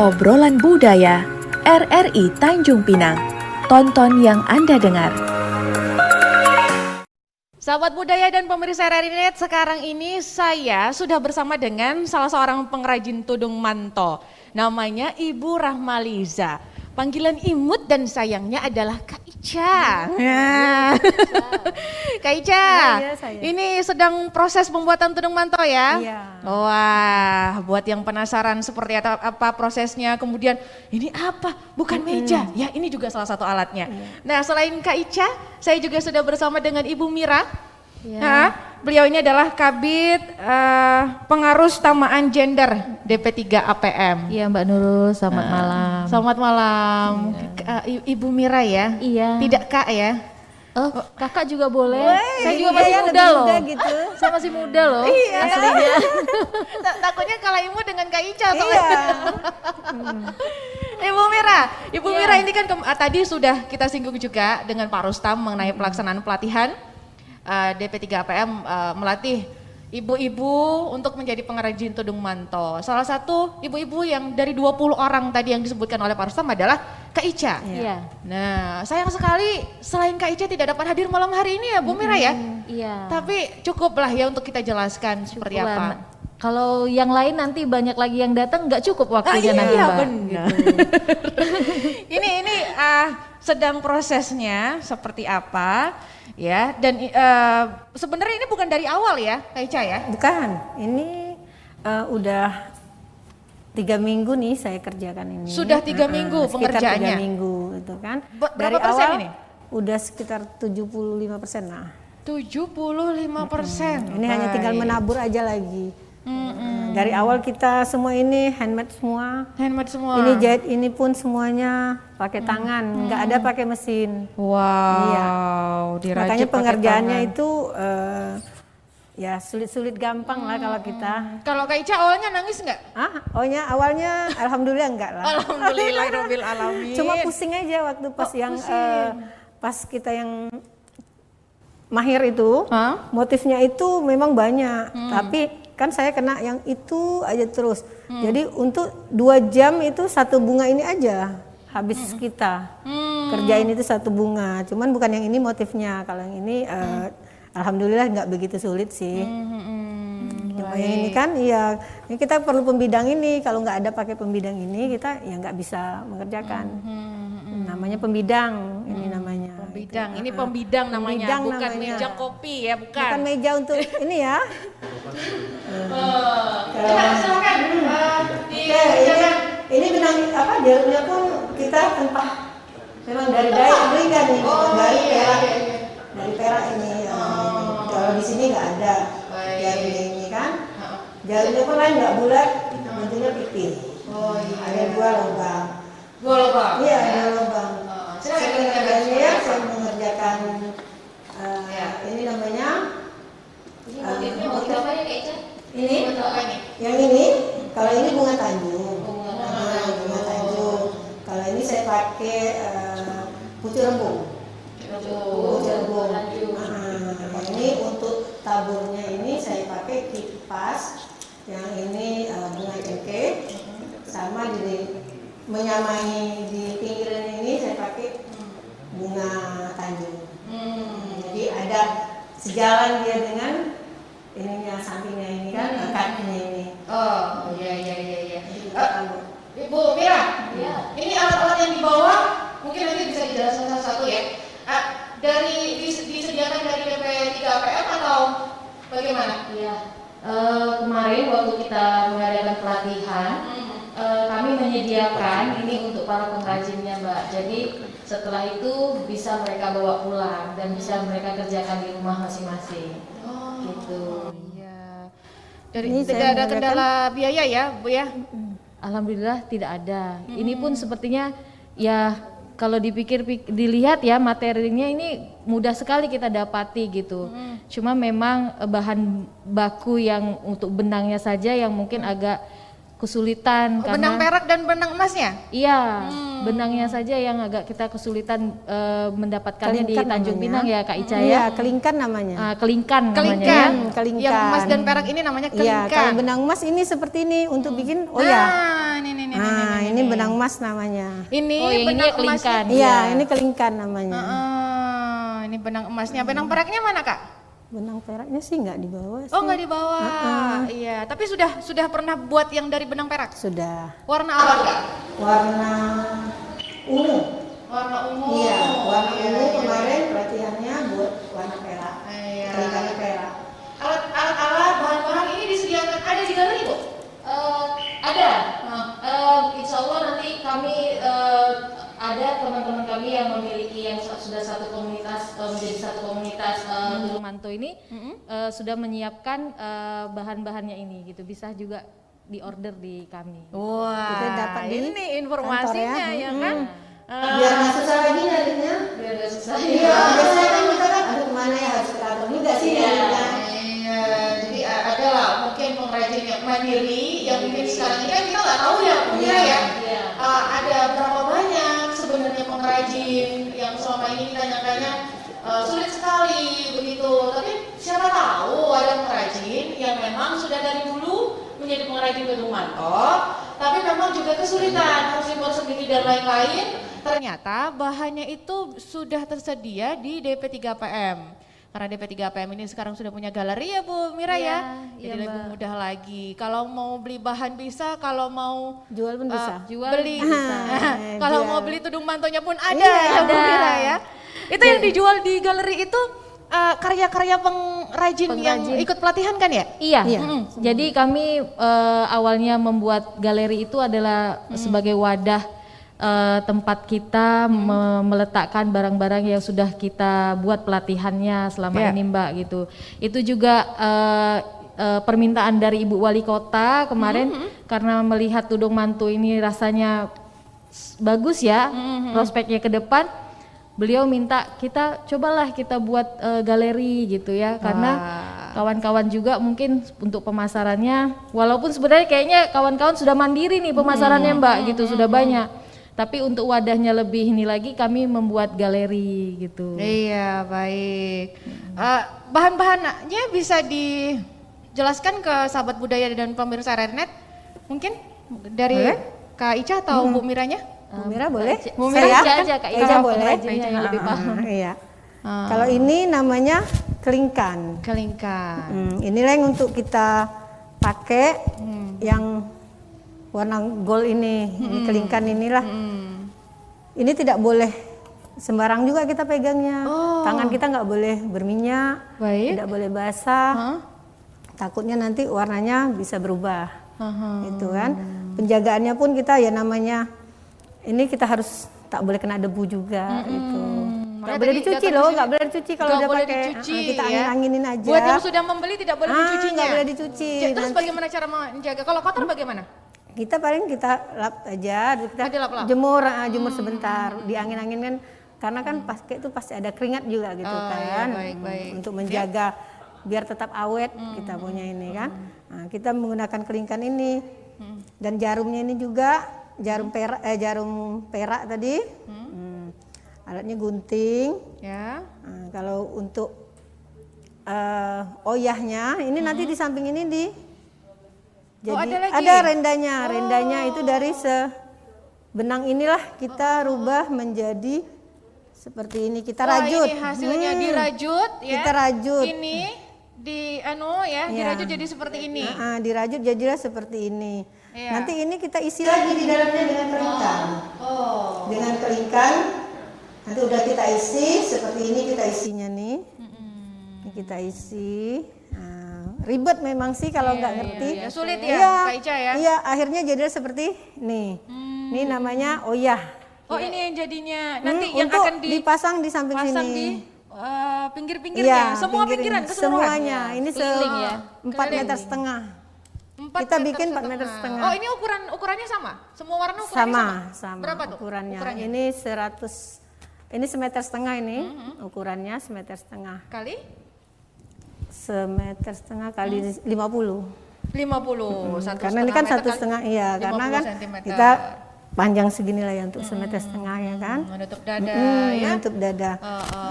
Obrolan Budaya RRI Tanjung Pinang. Tonton yang Anda dengar. Sahabat budaya dan pemirsa RRI Net, sekarang ini saya sudah bersama dengan salah seorang pengrajin tudung manto. Namanya Ibu Rahmaliza. Panggilan imut dan sayangnya adalah Kak Ica. Kak Ica, ini sedang proses pembuatan tudung manto ya? Iya. Wah, buat yang penasaran seperti apa prosesnya, kemudian ini apa? Bukan meja, ya ini juga salah satu alatnya. Nah, selain Kak Ica, saya juga sudah bersama dengan Ibu Mira. Nah, beliau ini adalah Kabid Pengarus Tamaan Gender DP3 APM. Iya Mbak Nurul, selamat malam. Selamat malam. Ibu Mira ya? Iya. Tidak Kak ya? Oh, kakak juga boleh. Saya juga masih muda loh. Gitu. Saya masih muda loh. Iya. Aslinya. Takutnya kalah ibu dengan Kak Ica. Iya. Ibu Mira ini kan tadi sudah kita singgung juga dengan Pak Rustam mengenai pelaksanaan pelatihan DP3 APM melatih ibu-ibu untuk menjadi pengrajin tudung manto. Salah satu ibu-ibu yang dari 20 orang tadi yang disebutkan oleh Pak Rustam adalah Kak Ica. Iya. Nah, sayang sekali selain Kak Ica tidak dapat hadir malam hari ini ya Bu Mira ya. Iya. Tapi cukuplah ya untuk kita jelaskan seperti apa. Kalau yang lain nanti banyak lagi yang datang, nggak cukup waktunya nanti iya, Mbak. Benar. ini sedang prosesnya seperti apa ya, dan sebenarnya ini bukan dari awal ya Kak Ica ya? Bukan, ini udah 3 minggu nih saya kerjakan ini. Sudah 3 minggu pengerjaannya? 3 minggu itu kan. Berapa persen awal, ini? Udah sekitar 75% lah. 75%. Ini hanya tinggal menabur aja lagi. Dari awal kita semua ini handmade semua. Handmade semua. Ini jahit ini pun semuanya pakai tangan, nggak ada pakai mesin. Wow, Iya. dirajut Makanya pakai pengerjaannya tangan. itu ya sulit-sulit gampang lah kalau kita. Kalau Kak Ica awalnya nangis nggak? Awalnya alhamdulillah enggak lah. Alhamdulillahirabbil alamin. Cuma pusing aja waktu pas pas kita yang mahir itu, motifnya itu memang banyak, tapi kan saya kena yang itu aja terus. Jadi untuk 2 jam itu 1 bunga ini aja habis kita kerjain itu 1 bunga. Cuman bukan yang ini motifnya, kalau yang ini alhamdulillah nggak begitu sulit sih. Cuma yang ini kan iya, ini kita perlu pembidang ini. Kalau nggak ada pakai pembidang ini kita ya nggak bisa mengerjakan. Namanya pembidang ini namanya. Pembidang, ini pembidang namanya, Pembidang bukan namanya. meja kopi ya, bukan. Bukan meja untuk ini ya. Silakan. Ini benang apa jalurnya pun kita tempah memang dari Lingga nih, dari perak, dari perak ini. Kalau di sini nggak ada jalurnya ini kan. Jalurnya pun lain nggak bulat, bentuknya pipih. Ada 2 lubang. 2 lubang. Iya, 2 lubang. Saya mengerjakannya, saya mengerjakan ini namanya. Motif apa ya Kak Ica? Ini, Motif apa ini? yang ini, kalau ini bunga Tanjung. Bunga Tanjung. Kalau ini saya pakai putih rembung. Putih rembung. Kalau ini untuk taburnya ini saya pakai kipas. Yang ini bunga cengkeh sama di menyamai di pinggiran ini saya pakai bunga Tanjung. Jadi ada sejalan dia dengan ininya sampingnya ini kan, akadnya ini. Oh, iya. Jadi kita tahu. Ibu Mira, ini alat-alat yang dibawa mungkin nanti bisa dijelaskan satu-satu ya. Disediakan dari DP3PM atau bagaimana? Iya. Kemarin waktu kita mengadakan pelatihan, kami menyediakan ini untuk para pengrajinnya, Mbak. Jadi setelah itu bisa mereka bawa pulang dan bisa mereka kerjakan di rumah masing-masing. Gitu. Iya. Dari Ini tidak saya ada menggunakan- kendala biaya ya, Bu ya? Alhamdulillah tidak ada. Ini pun sepertinya ya kalau dilihat ya materinya ini mudah sekali kita dapati gitu. Cuma memang bahan baku yang untuk benangnya saja yang mungkin agak kesulitan Benang perak dan benang emasnya? Iya, benangnya saja yang agak kita kesulitan mendapatkannya di Kelingkan Tanjung namanya. Pinang ya Kak Ica Iya, ya. kelingkan namanya. Kelingkan namanya Kelingkan. ya. Kelingkan. Yang emas dan perak ini namanya Iya, kelingkan. kalau benang emas ini seperti ini untuk bikin Ini. ini benang emas namanya. Ini Oh, yang ini benang ya kelingkan. emasnya. Iya, ini kelingkan namanya. Ini benang emasnya. Benang peraknya mana, Kak? Benang peraknya sih nggak dibawa sih. Oh, nggak dibawa. Iya, tapi sudah pernah buat yang dari benang perak. Sudah. Warna apa, Kak? Warna ungu. Warna ungu. Iya, warna ungu kemarin pelatihannya buat warna perak. Iya. Kelingkannya perak. Alat bahan-bahan ini disediakan ada di galeri, Bu? Ada. Insya Allah nanti kami ada teman-teman kami yang memiliki yang sudah satu komunitas menjadi satu komunitas Gunung Manto ini sudah menyiapkan bahan-bahannya ini gitu, bisa juga diorder di kami. Wah, Kita dapat di ini informasinya kantor ya kan? Biar nggak susah lagi nyarinya. Biar gak susah Iya, biasanya kan kita kan, aduh kemana ya harus ke kantor juga sih. Iya, jadi ada lah mungkin pengrajin yang mandiri yang mungkin sekarang ini kan kita nggak tahu ya, punya ya. Iya. Ada berapa banyak sebenarnya pengrajin yang selama ini kita nyangkanya sulit sekali begitu. Tapi siapa tahu ada pengrajin yang memang sudah dari dulu menjadi pengrajin Gunung Manto, tapi memang juga kesulitan harus impor sendiri dan lain-lain. Ternyata bahannya itu sudah tersedia di DP3PM. Karena DP3PM ini sekarang sudah punya galeri ya Bu Mira ya. Iya, Jadi lebih mudah lagi. Kalau mau beli bahan bisa, kalau mau Jual pun bisa. beli bisa. kalau jual. mau beli tudung mantonya pun ada Iya, ya Bu ada. Mira ya. Itu yang dijual di galeri itu karya-karya pengrajin yang ikut pelatihan kan ya? Iya. Iya. Jadi kami awalnya membuat galeri itu adalah sebagai wadah tempat kita meletakkan barang-barang yang sudah kita buat pelatihannya selama Ya. ini Mbak gitu. Itu juga permintaan dari Ibu Wali Kota kemarin karena melihat tudung mantu ini rasanya bagus ya prospeknya ke depan. Beliau minta kita cobalah kita buat galeri gitu ya karena kawan-kawan juga mungkin untuk pemasarannya walaupun sebenarnya kayaknya kawan-kawan sudah mandiri nih pemasarannya Mbak gitu sudah banyak tapi untuk wadahnya lebih ini lagi kami membuat galeri gitu. Iya baik. Bahan-bahannya bisa dijelaskan ke sahabat budaya dan pemirsa Rednet mungkin dari Kak Ica atau Bu Miranya? Bu Mira boleh? Bu Saya? Mira aja Kak Ica Ica boleh? pengrajinnya yang lebih paham. Iya. Kalau ini namanya kelingkan. Kelingkan. Inilah yang untuk kita pakai yang warna gold ini kelingkan inilah. Ini tidak boleh sembarang juga kita pegangnya. Tangan kita nggak boleh berminyak, Baik. tidak boleh basah. Takutnya nanti warnanya bisa berubah. Itu kan. Penjagaannya pun kita ya namanya ini kita harus tak boleh kena debu juga gitu. Nggak Makanya boleh tadi dicuci datang loh, ke nggak sini. boleh dicuci kalau Nggak udah boleh pakai. dicuci, Kita ya. angin-anginin aja. Buat yang sudah membeli tidak boleh dicucinya. Nggak boleh dicuci. Terus Nanti bagaimana cara menjaga? Kalau kotor bagaimana? kita paling kita lap aja, kita dilap-lap. jemur sebentar, diangin-angin kan. Karena kan pakai itu pasti ada keringat juga gitu kan. baik, baik. Untuk menjaga biar tetap awet kita punya ini kan. Nah, kita menggunakan kelingkan ini. Dan jarumnya ini juga jarum perak tadi. Alatnya gunting. Ya. Nah, kalau untuk oyahnya ini nanti di samping ini jadi ada lagi? ada rendanya. Rendanya itu dari benang inilah kita rubah menjadi seperti ini. Kita Wah, rajut. ini hasilnya dirajut ya. Kita rajut. Ini dirajut jadi seperti ini. Dirajut jadilah seperti ini. Iya. Nanti ini kita isi lagi di dalamnya dengan kelingkan. Dengan kelingkan. Nanti udah kita isi seperti ini, kita isinya nih. Ini kita isi. Nah, ribet memang sih kalau nggak ngerti. Iya. Sulit ya, Kak Ica ya. Iya, akhirnya jadilah seperti nih. Ini namanya oyah. Oh, ini yang jadinya nanti yang untuk akan dipasang di samping pasang sini. di pinggir-pinggirnya. Semua pinggiran keseluruhan. Semuanya. Ini Keliling ya. 4,5 meter. Kita bikin 4,5 meter. Oh, ini ukurannya sama? Semua warna ukurannya Sama. Berapa tuh? Ukurannya. Ini 100. Ini 1,5 meter ini. Ukurannya 1,5 meter. Kali? 1,5 meter kali 50. 50. Karena ini kan 1,5, iya. Karena kan kita panjang segini lah ya untuk 1,5 meter ya kan. Menutup dada ya. Menutup dada.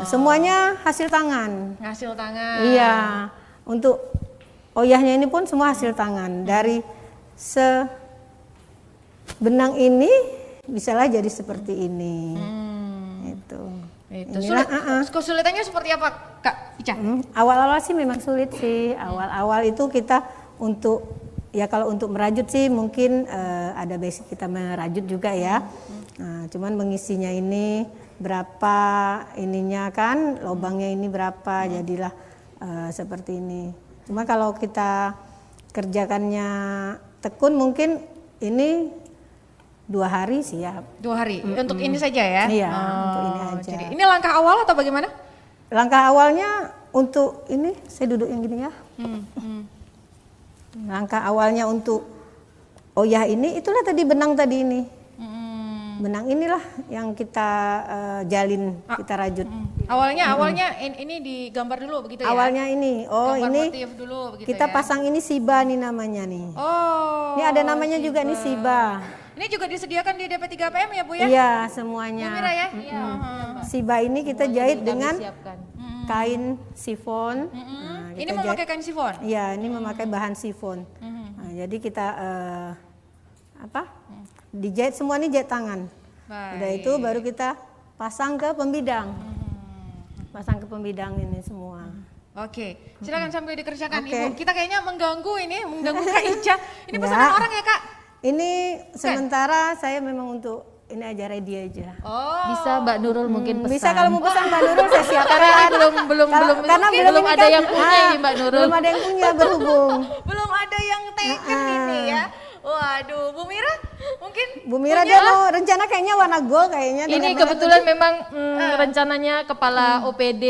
Semuanya hasil tangan. Hasil tangan. Iya. Untuk oyahnya ini pun semua hasil tangan. Dari benang ini bisalah jadi seperti ini. Itu. Kesulitannya seperti apa, Kak Ica? Awal-awal sih memang sulit sih. Awal-awal itu kita untuk ya kalau untuk merajut sih mungkin ada basic kita merajut juga ya. Nah, cuman mengisinya ini berapa ininya kan, lubangnya ini berapa, jadilah seperti ini. Cuma kalau kita kerjakannya tekun mungkin ini 2 hari siap. 2 hari untuk ini saja ya? Iya, untuk ini aja. Jadi ini langkah awal atau bagaimana? Langkah awalnya untuk ini, saya duduk yang gini ya. Langkah awalnya untuk oyah ini, itulah tadi benang tadi ini. Benang inilah yang kita jalin, kita rajut. Awalnya ini digambar dulu begitu ya? Awalnya ini, Gambar ini motif dulu begitu kita ya? pasang ini siba nih namanya nih. Oh. Ini ada namanya juga nih siba. Ini juga disediakan di DP 3PM ya Bu ya? Iya semuanya. Bu Mira ya? Iya. Siba ini kita jahit dengan Siapkan. kain sifon. Nah, Ini kita memakai kain sifon? Iya, ini memakai bahan sifon. Nah, jadi kita dijahit semua ini jahit tangan. Udah itu baru kita pasang ke pembidang. Pasang ke pembidang ini semua. Oke, silakan sambil dikerjakan Oke. Ibu. Kita kayaknya mengganggu Kak Ica. Ini pesanan orang ya Kak? Ini sementara saya memang untuk ini aja ready aja. Oh. Bisa Mbak Nurul mungkin pesan. Bisa kalau mau pesan Mbak Nurul saya siapkan. Karena belum ini ada kan- yang punya ini Mbak Nurul. Belum ada yang punya berhubung. Belum ada yang taken ini ya. Waduh, Bu Mira mungkin Bu Mira dia mau rencana kayaknya warna gold kayaknya. Ini dengan kebetulan memang rencananya kepala OPD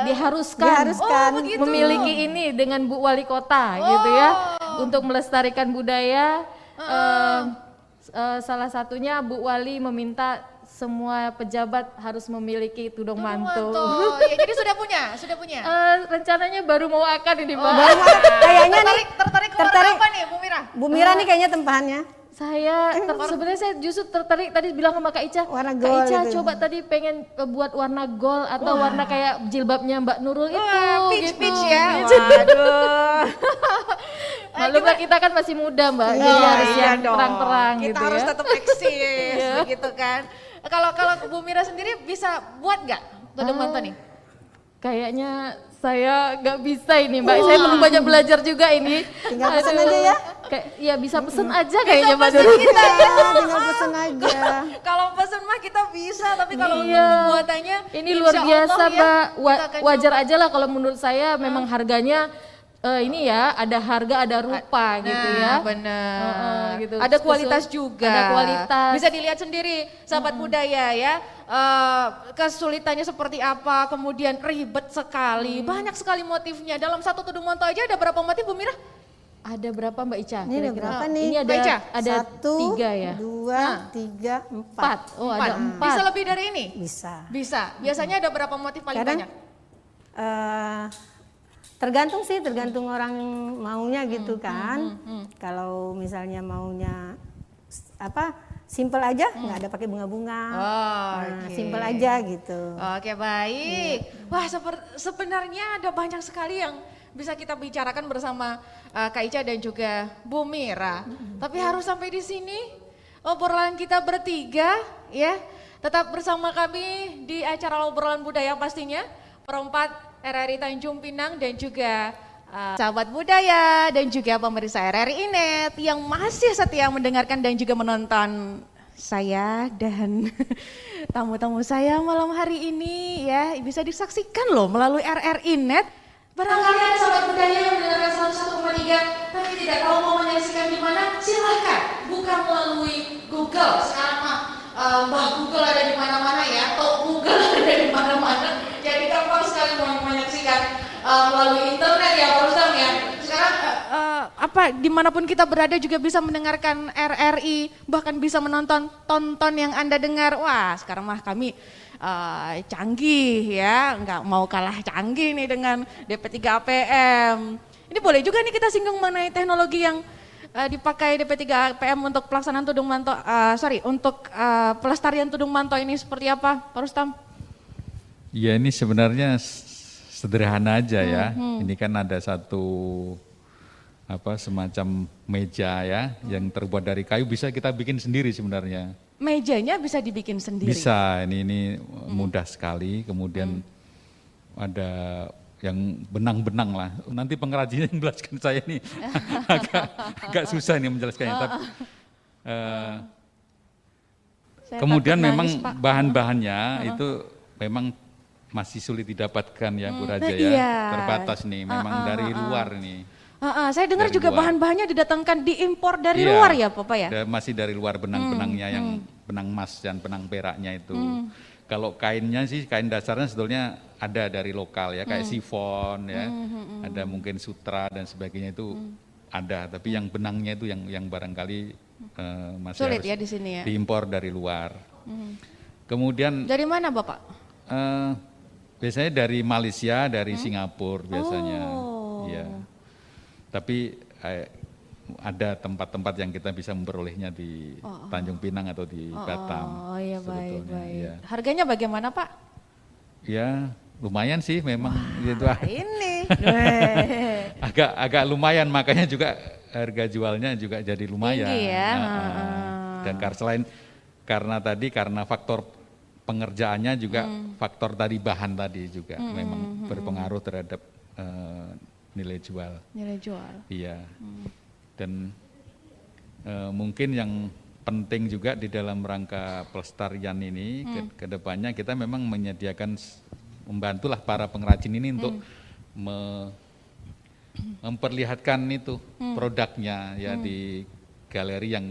diharuskan begitu. memiliki ini dengan Bu Wali Kota gitu ya untuk melestarikan budaya. Salah satunya Bu Wali meminta semua pejabat harus memiliki tudung mantu. Ya, jadi sudah punya. Rencananya baru mau akan ini Mbak. kayaknya nih tertarik ke warna apa nih Bu Mira? Bu Mira nih kayaknya tempahannya. Sebenarnya saya justru tertarik tadi bilang sama Kak Ica. Warna Kak gold Ica gitu. coba tadi pengen buat warna gold atau warna kayak jilbabnya Mbak Nurul itu. Peach ya. Waduh. Maklumlah kita kan masih muda Mbak, jadi harus yang terang-terang Kita gitu harus ya. tetap eksis begitu kan. Kalau Bu Mira sendiri bisa buat nggak tudung manto nih? Kayaknya Saya nggak bisa ini Mbak, saya perlu banyak belajar juga ini. tinggal pesan aja ya. Ya bisa pesen aja kayaknya Mbak pesen Nurul. kita. Tinggal pesan aja. Kalau pesen mah kita bisa, tapi kalau untuk Iya. pembuatannya Ini insya luar biasa Allah ya, Mbak, kita akan wajar aja lah kalau menurut saya memang harganya ini ya ada harga ada rupa gitu ya. Benar. gitu. Ada kualitas juga. Ada kualitas. Bisa dilihat sendiri, sahabat budaya ya. Kesulitannya seperti apa, kemudian ribet sekali, banyak sekali motifnya. Dalam satu tudung manto aja ada berapa motif Bu Mira? Ada berapa Mbak Ica? Ini ada berapa nih? Ini Mbak Ica? ada 3 ya. 2, 3, 4. 4. Oh ada 4. Bisa lebih dari ini? Bisa. Bisa. Biasanya ada berapa motif paling Kadang banyak? tergantung sih, tergantung orang maunya gitu kan. Kalau misalnya maunya simple aja, nggak ada pakai bunga-bunga. Oke. Simple aja gitu. Oke, baik. Wah, sebenarnya ada banyak sekali yang bisa kita bicarakan bersama Kak Ica dan juga Bu Mira. Tapi harus sampai di sini. obrolan kita bertiga ya. Tetap bersama kami di acara obrolan budaya pastinya. Perempat RRI Tanjung Pinang dan juga sahabat budaya dan juga pemirsa RRI Net yang masih setia mendengarkan dan juga menonton saya dan tamu-tamu saya malam hari ini ya bisa disaksikan loh melalui RRI Net. Barangkali ada sahabat budaya yang mendengarkan 101,3 tapi tidak tahu mau menyaksikan di mana, silahkan buka melalui Google. Sekarang mah Mbah Google ada di mana-mana ya, atau Google ada di mana-mana. Jadi gampang sekali mau menyaksikan melalui internet ya, Pak Rustam ya. Sekarang dimanapun kita berada juga bisa mendengarkan RRI, bahkan bisa menonton tonton yang Anda dengar. Wah, sekarang mah kami canggih ya, nggak mau kalah canggih nih dengan DP3 APM. Ini boleh juga nih kita singgung mengenai teknologi yang dipakai DP3 APM untuk pelaksanaan tudung manto, untuk pelestarian tudung manto ini seperti apa, Pak Rustam? Ya ini sebenarnya sederhana aja ya. Ini kan ada satu semacam meja ya yang terbuat dari kayu, bisa kita bikin sendiri sebenarnya. Mejanya bisa dibikin sendiri? Bisa, ini mudah sekali. Kemudian ada yang benang-benang lah. Nanti pengrajinnya yang menjelaskan, saya ini agak susah nih menjelaskannya. Tapi, kemudian memang bahan-bahannya itu memang masih sulit didapatkan ya Bu Raja ya. Iya. Terbatas nih, memang dari luar nih. Saya dengar Dari juga luar. bahan-bahannya didatangkan diimpor dari Iya, luar ya Bapak ya? Masih dari luar benang-benangnya yang benang emas dan benang peraknya itu. Kalau kainnya sih, kain dasarnya sebetulnya ada dari lokal ya, kayak sifon ya, ada mungkin sutra dan sebagainya itu ada. Tapi yang benangnya itu yang barangkali masih Sulit harus ya di sini ya? diimpor dari luar. Kemudian Dari mana Bapak? biasanya dari Malaysia, dari Singapura biasanya. Iya. Tapi ada tempat-tempat yang kita bisa memperolehnya di Tanjung Pinang atau di Batam. Oh iya sebetulnya, baik. ya. Harganya bagaimana Pak? Ya lumayan sih memang gitu. Ini. agak lumayan, makanya juga harga jualnya juga jadi lumayan. Tinggi ya. Dan karena faktor pengerjaannya juga faktor tadi bahan tadi juga memang berpengaruh terhadap nilai jual. Nilai jual. Iya. Dan mungkin yang penting juga di dalam rangka pelestarian ini ke depannya kita memang menyediakan, membantulah para pengrajin ini untuk memperlihatkan itu produknya ya di galeri yang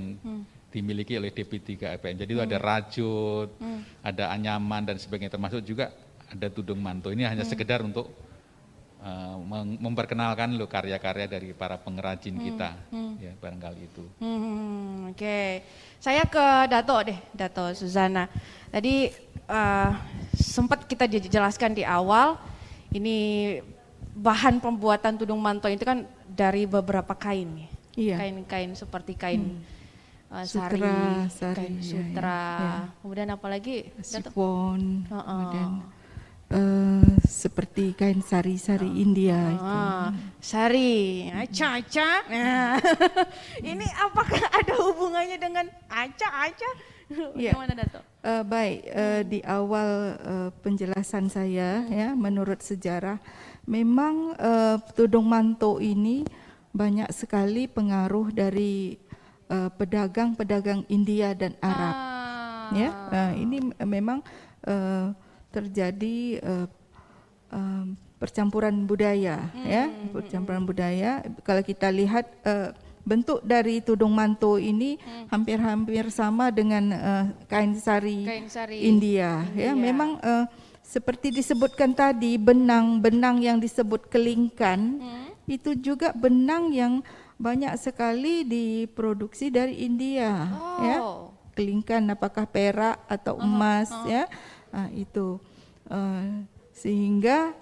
dimiliki oleh DP3 APM. Jadi itu ada rajut, ada anyaman dan sebagainya, termasuk juga ada tudung manto. Ini hanya sekedar untuk memperkenalkan loh karya-karya dari para pengrajin kita, ya barangkali itu. Oke. Saya ke Dato Suzana. Tadi sempat kita jelaskan di awal, ini bahan pembuatan tudung manto itu kan dari beberapa kain ya. Iya. Kain-kain seperti kain sari, kain iya, sutra, iya. Kemudian apalagi Dato? Sifon, kemudian seperti kain sari-sari India itu. Sari, aca-aca. Nah, ini apakah ada hubungannya dengan aca-aca? Iya. Gimana Dato? Baik, di awal penjelasan saya ya, menurut sejarah memang tudung manto ini banyak sekali pengaruh dari pedagang-pedagang India dan Arab. Ya, ini memang terjadi percampuran budaya, ya, percampuran budaya. Kalau kita lihat bentuk dari tudung manto ini hampir-hampir sama dengan kain sari India. Ya, memang seperti disebutkan tadi, benang-benang yang disebut kelingkan itu juga benang yang banyak sekali diproduksi dari India. Ya, kelingkan apakah perak atau emas, ya. Itu sehingga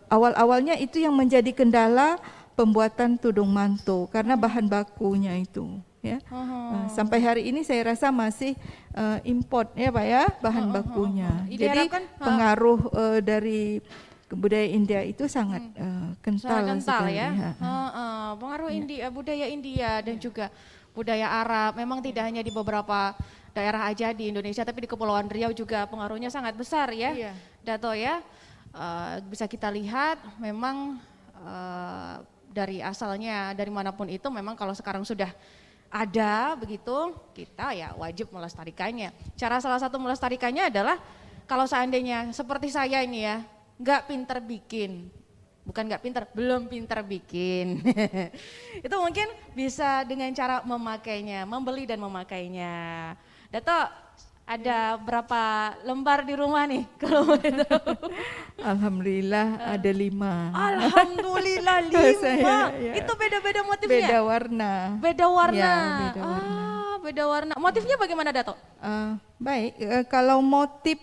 awal-awalnya itu yang menjadi kendala pembuatan tudung manto karena bahan bakunya itu, ya. Sampai hari ini saya rasa masih import ya Pak ya, bahan bakunya. Jadi pengaruh dari budaya India itu sangat kental ya. sekali. Pengaruh India, budaya India dan juga budaya Arab. Memang tidak hanya di beberapa daerah aja di Indonesia, tapi di Kepulauan Riau juga pengaruhnya sangat besar ya, Iya. Dato ya. Bisa kita lihat memang dari asalnya, dari manapun itu memang kalau sekarang sudah ada begitu, kita ya wajib melestarikannya. Cara salah satu melestarikannya adalah kalau seandainya seperti saya ini ya, nggak pinter bikin, bukan nggak pinter, belum pinter bikin. Itu mungkin bisa dengan cara memakainya, membeli dan memakainya. Dato, ada berapa lembar di rumah nih kalau boleh tahu? Alhamdulillah ada 5. Alhamdulillah 5. Saya, ya. Itu beda-beda motifnya? Beda warna. Beda warna. Ya, beda warna. Beda warna. Motifnya bagaimana Dato? Baik, kalau motif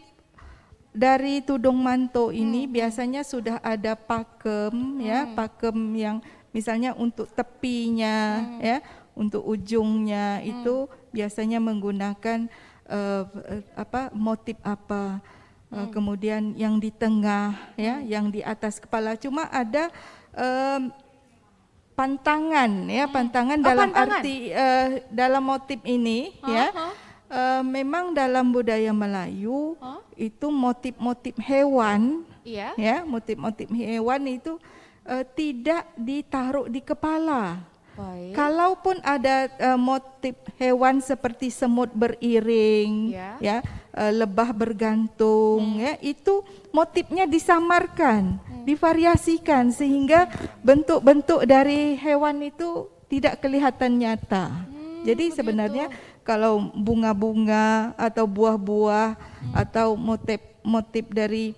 dari tudung manto ini biasanya sudah ada pakem ya, pakem yang misalnya untuk tepinya ya, untuk ujungnya itu biasanya menggunakan motif apa. Kemudian yang di tengah ya, yang di atas kepala, cuma ada pantangan ya, pantangan dalam pantangan. arti dalam motif ini ya. Memang dalam budaya Melayu itu motif-motif hewan, Iya. ya, motif-motif hewan itu tidak ditaruh di kepala. Baik. Kalaupun ada motif hewan seperti semut beriring, Ya. lebah bergantung, ya, itu motifnya disamarkan, divariasikan sehingga bentuk-bentuk dari hewan itu tidak kelihatan nyata. Jadi sebenarnya kalau bunga-bunga atau buah-buah atau motif dari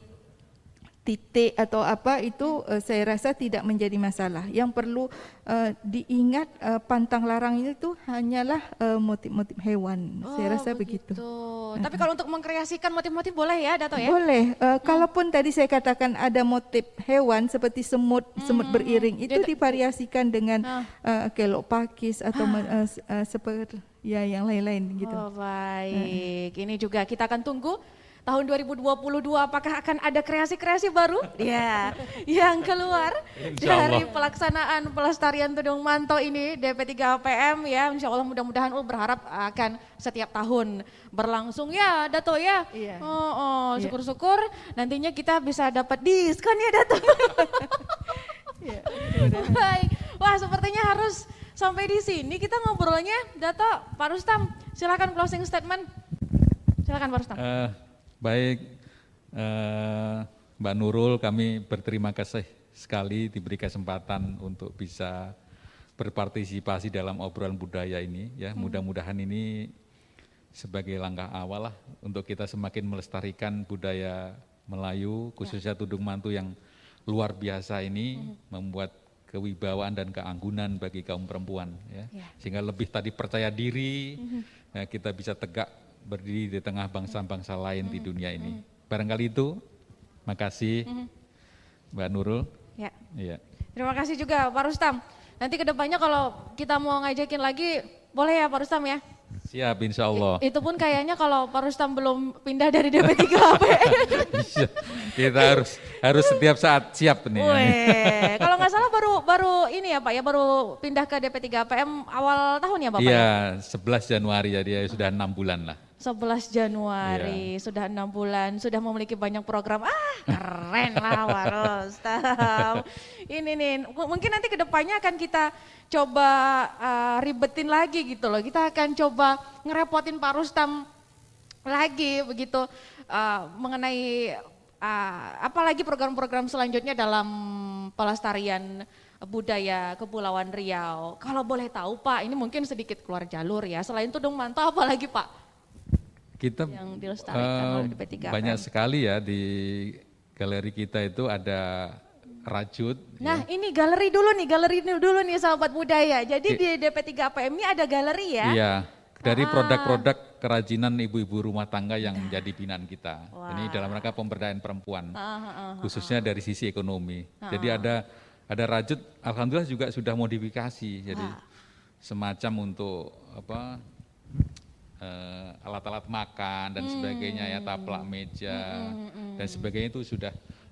titik atau apa itu saya rasa tidak menjadi masalah. Yang perlu diingat pantang larang itu hanyalah motif-motif hewan. Saya rasa begitu. Tapi kalau untuk mengkreasikan motif-motif boleh ya Dato ya? Boleh. Kalaupun tadi saya katakan ada motif hewan seperti semut beriring, itu divariasikan dengan kelok pakis atau seperti ya yang lain-lain gitu. Oh baik, ini juga kita akan tunggu tahun 2022 apakah akan ada kreasi-kreasi baru ya yang keluar dari pelaksanaan pelestarian tudung manto ini DP3 APM ya. Insya Allah mudah-mudahan berharap akan setiap tahun berlangsung ya Dato ya. Iya. Syukur-syukur nantinya kita bisa dapat diskon ya Dato. Baik, wah sepertinya harus sampai di sini kita ngobrolnya. Dato, Pak Rustam, silakan closing statement. Silakan Pak Rustam. Baik, Mbak Nurul, kami berterima kasih sekali diberi kesempatan untuk bisa berpartisipasi dalam obrolan budaya ini. Ya, mudah-mudahan ini sebagai langkah awal lah untuk kita semakin melestarikan budaya Melayu, khususnya tudung mantu yang luar biasa ini, membuat kewibawaan dan keanggunan bagi kaum perempuan. Ya. Sehingga lebih tadi percaya diri, ya, kita bisa tegak berdiri di tengah bangsa-bangsa lain di dunia ini. Barangkali itu, makasih Mbak Nurul. Ya. Iya. Terima kasih juga Pak Rustam. Nanti kedepannya kalau kita mau ngajakin lagi, boleh ya Pak Rustam ya? Siap, insya Allah. Itu pun kayaknya kalau Pak Rustam belum pindah dari DP3 APM. Iya, kita harus setiap saat siap nih. Weh, kalau nggak salah baru ini ya Pak ya, baru pindah ke DP3 APM awal tahun ya Bapak? Iya, 11 Januari jadi sudah 6 bulan lah. 11 Januari, sudah 6 bulan, sudah memiliki banyak program. Keren lah Pak Rustam. Ini nih, mungkin nanti kedepannya akan kita coba ribetin lagi gitu loh. Kita akan coba ngerepotin Pak Rustam lagi begitu mengenai apalagi program-program selanjutnya dalam pelestarian budaya Kepulauan Riau. Kalau boleh tahu Pak, ini mungkin sedikit keluar jalur ya. Selain tudung manto apalagi Pak? Kita Yang dilestarikan oleh DP3 APM. banyak sekali ya di galeri kita itu ada rajut. Nah ini galeri dulu nih sahabat budaya. Jadi di DP3 APM ini ada galeri ya? Iya, dari produk-produk kerajinan ibu-ibu rumah tangga yang menjadi binaan kita. Ini dalam rangka pemberdayaan perempuan, khususnya dari sisi ekonomi. Jadi ada rajut, alhamdulillah juga sudah modifikasi. Jadi semacam untuk apa? Alat-alat makan dan sebagainya ya, taplak meja dan sebagainya itu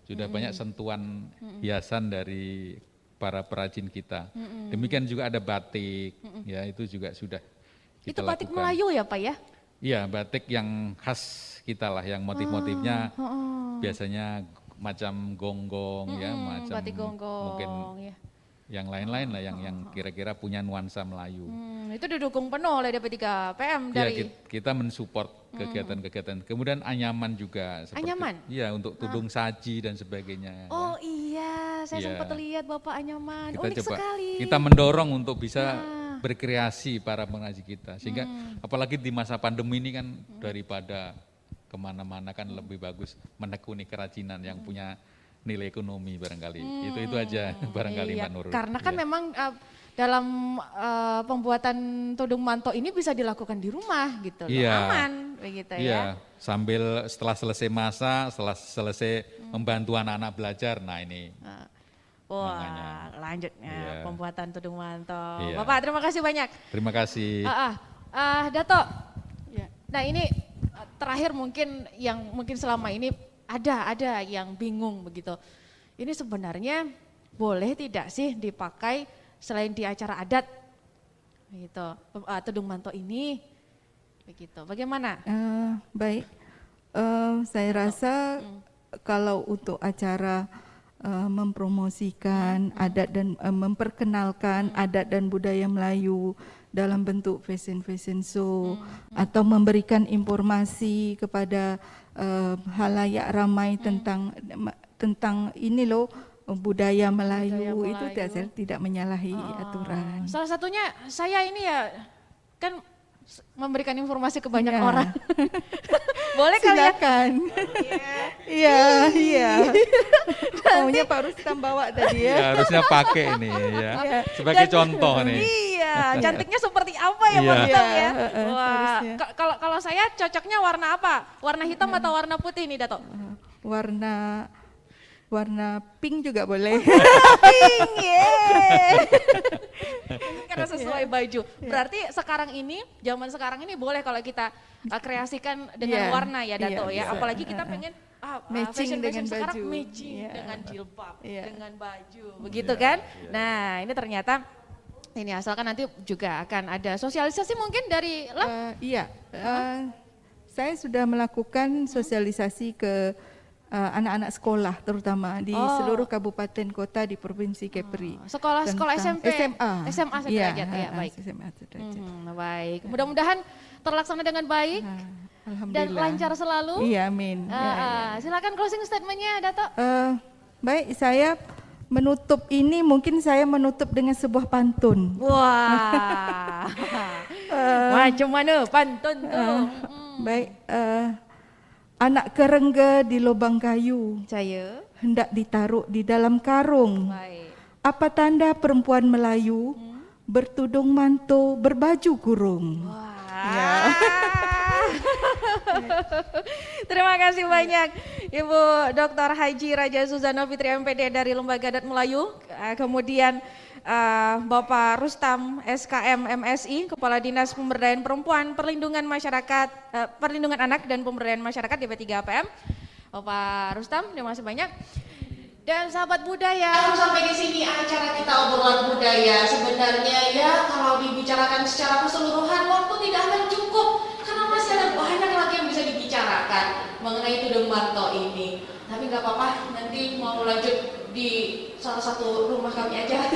sudah banyak sentuhan hiasan dari para perajin kita. Demikian juga ada batik, ya itu juga sudah kita Itu batik lakukan. Melayu ya Pak ya? Iya, batik yang khas kita lah, yang motif-motifnya biasanya macam gonggong, ya, macam Batik gonggong mungkin ya. yang lain-lain lah, yang kira-kira punya nuansa Melayu. Itu didukung penuh oleh DP3PM Ya, dari kita mensupport kegiatan-kegiatan. Kemudian anyaman juga. Anyaman? Iya, untuk tudung saji dan sebagainya. Oh iya, saya Iya. sempat lihat Bapak anyaman. Kita Unik coba, sekali. kita mendorong untuk bisa berkreasi para pengrajin kita. Sehingga apalagi di masa pandemi ini kan daripada kemana-mana kan lebih bagus menekuni kerajinan yang punya nilai ekonomi barangkali. Itu aja barangkali Iya, Mbak Nurul. karena kan Iya. memang dalam pembuatan tudung manto ini bisa dilakukan di rumah gitu loh, Iya. aman begitu ya. Iya, sambil setelah selesai masa, setelah selesai membantu anak-anak belajar, nah ini. Wah, Makanya. lanjutnya Iya. pembuatan tudung manto. Iya. Bapak terima kasih banyak. Terima kasih. Dato. Nah ini terakhir mungkin yang mungkin selama ini ada yang bingung begitu. Ini sebenarnya boleh tidak sih dipakai selain di acara adat, gitu. Tudung manto ini, begitu. Bagaimana? Baik, saya rasa kalau untuk acara mempromosikan adat dan memperkenalkan adat dan budaya Melayu dalam bentuk fashion show atau memberikan informasi kepada halayak ramai tentang ini loh budaya Melayu, itu saya tidak menyalahi aturan. Salah satunya saya ini ya kan memberikan informasi ke banyak Ya. orang. Boleh kali ya? Silakan. Iya, iya. Maunya Pak Rustam bawa tadi ya. Ya, harusnya pakai ini ya. Sebagai contoh nih. Iya, cantiknya seperti apa ya Iya. Pak Rustam ya? Iya, Wah, harusnya. kalau saya cocoknya warna apa? Warna hitam atau warna putih nih, Dato? Warna pink juga boleh. Pink, karena sesuai baju. Berarti sekarang ini, zaman sekarang ini boleh kalau kita kreasikan dengan Iya, warna ya Dato iya, ya. bisa. Apalagi kita pengen Matching dengan sekarang baju. matching Iya. dengan jilbab, Iya. dengan baju, begitu kan? Nah ini ternyata ini asalkan nanti juga akan ada sosialisasi mungkin dari Lab. Iya, saya sudah melakukan sosialisasi ke anak-anak sekolah terutama di seluruh kabupaten kota di Provinsi Kepri. Sekolah Tentang SMP, SMA, SMA sederajat ya, baik. SMA sederajat. Baik, mudah-mudahan terlaksana dengan baik dan Alhamdulillah. lancar selalu. Iya, amin. Silakan closing statementnya, Dato. Baik, saya menutup ini mungkin saya menutup dengan sebuah pantun. Wah, macam mana pantun tuh? Baik, anak kerengga di lubang kayu Saya, hendak ditaruh di dalam karung. baik. Apa tanda perempuan Melayu bertudung manto berbaju kurung? Wah. Terima kasih banyak Ibu Dr. Haji Raja Suzano Fitri MPD dari Lembaga Adat Melayu, kemudian Bapak Rustam SKM MSI, Kepala Dinas Pemberdayaan Perempuan, Perlindungan Masyarakat, Perlindungan Anak dan Pemberdayaan Masyarakat DP3PM. Bapak Rustam, terima kasih banyak. Dan sahabat budaya, sampai di sini acara kita obrolan budaya. Sebenarnya ya kalau dibicarakan secara keseluruhan waktu tidak akan cukup karena masih ada banyak lagi yang bisa dibicarakan mengenai tudung manto ini. Tapi nggak apa-apa, nanti mau lanjut di salah satu rumah kami aja.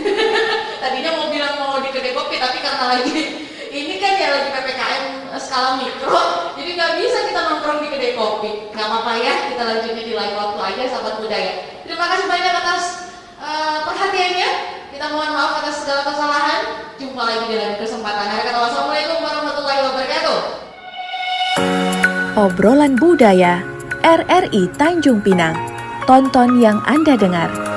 Tadinya mau bilang mau di kedai kopi, tapi karena lagi ini kan ya lagi PPKM skala mikro, jadi nggak bisa kita nongkrong di kedai kopi. Nggak apa-apa ya, kita lanjutnya di lain waktu aja, sahabat budaya. Terima kasih banyak atas perhatiannya. Kita mohon maaf atas segala kesalahan. Jumpa lagi di lain kesempatan. Wassalamualaikum warahmatullahi wabarakatuh. Obrolan budaya RRI Tanjung Pinang. Tonton yang Anda dengar.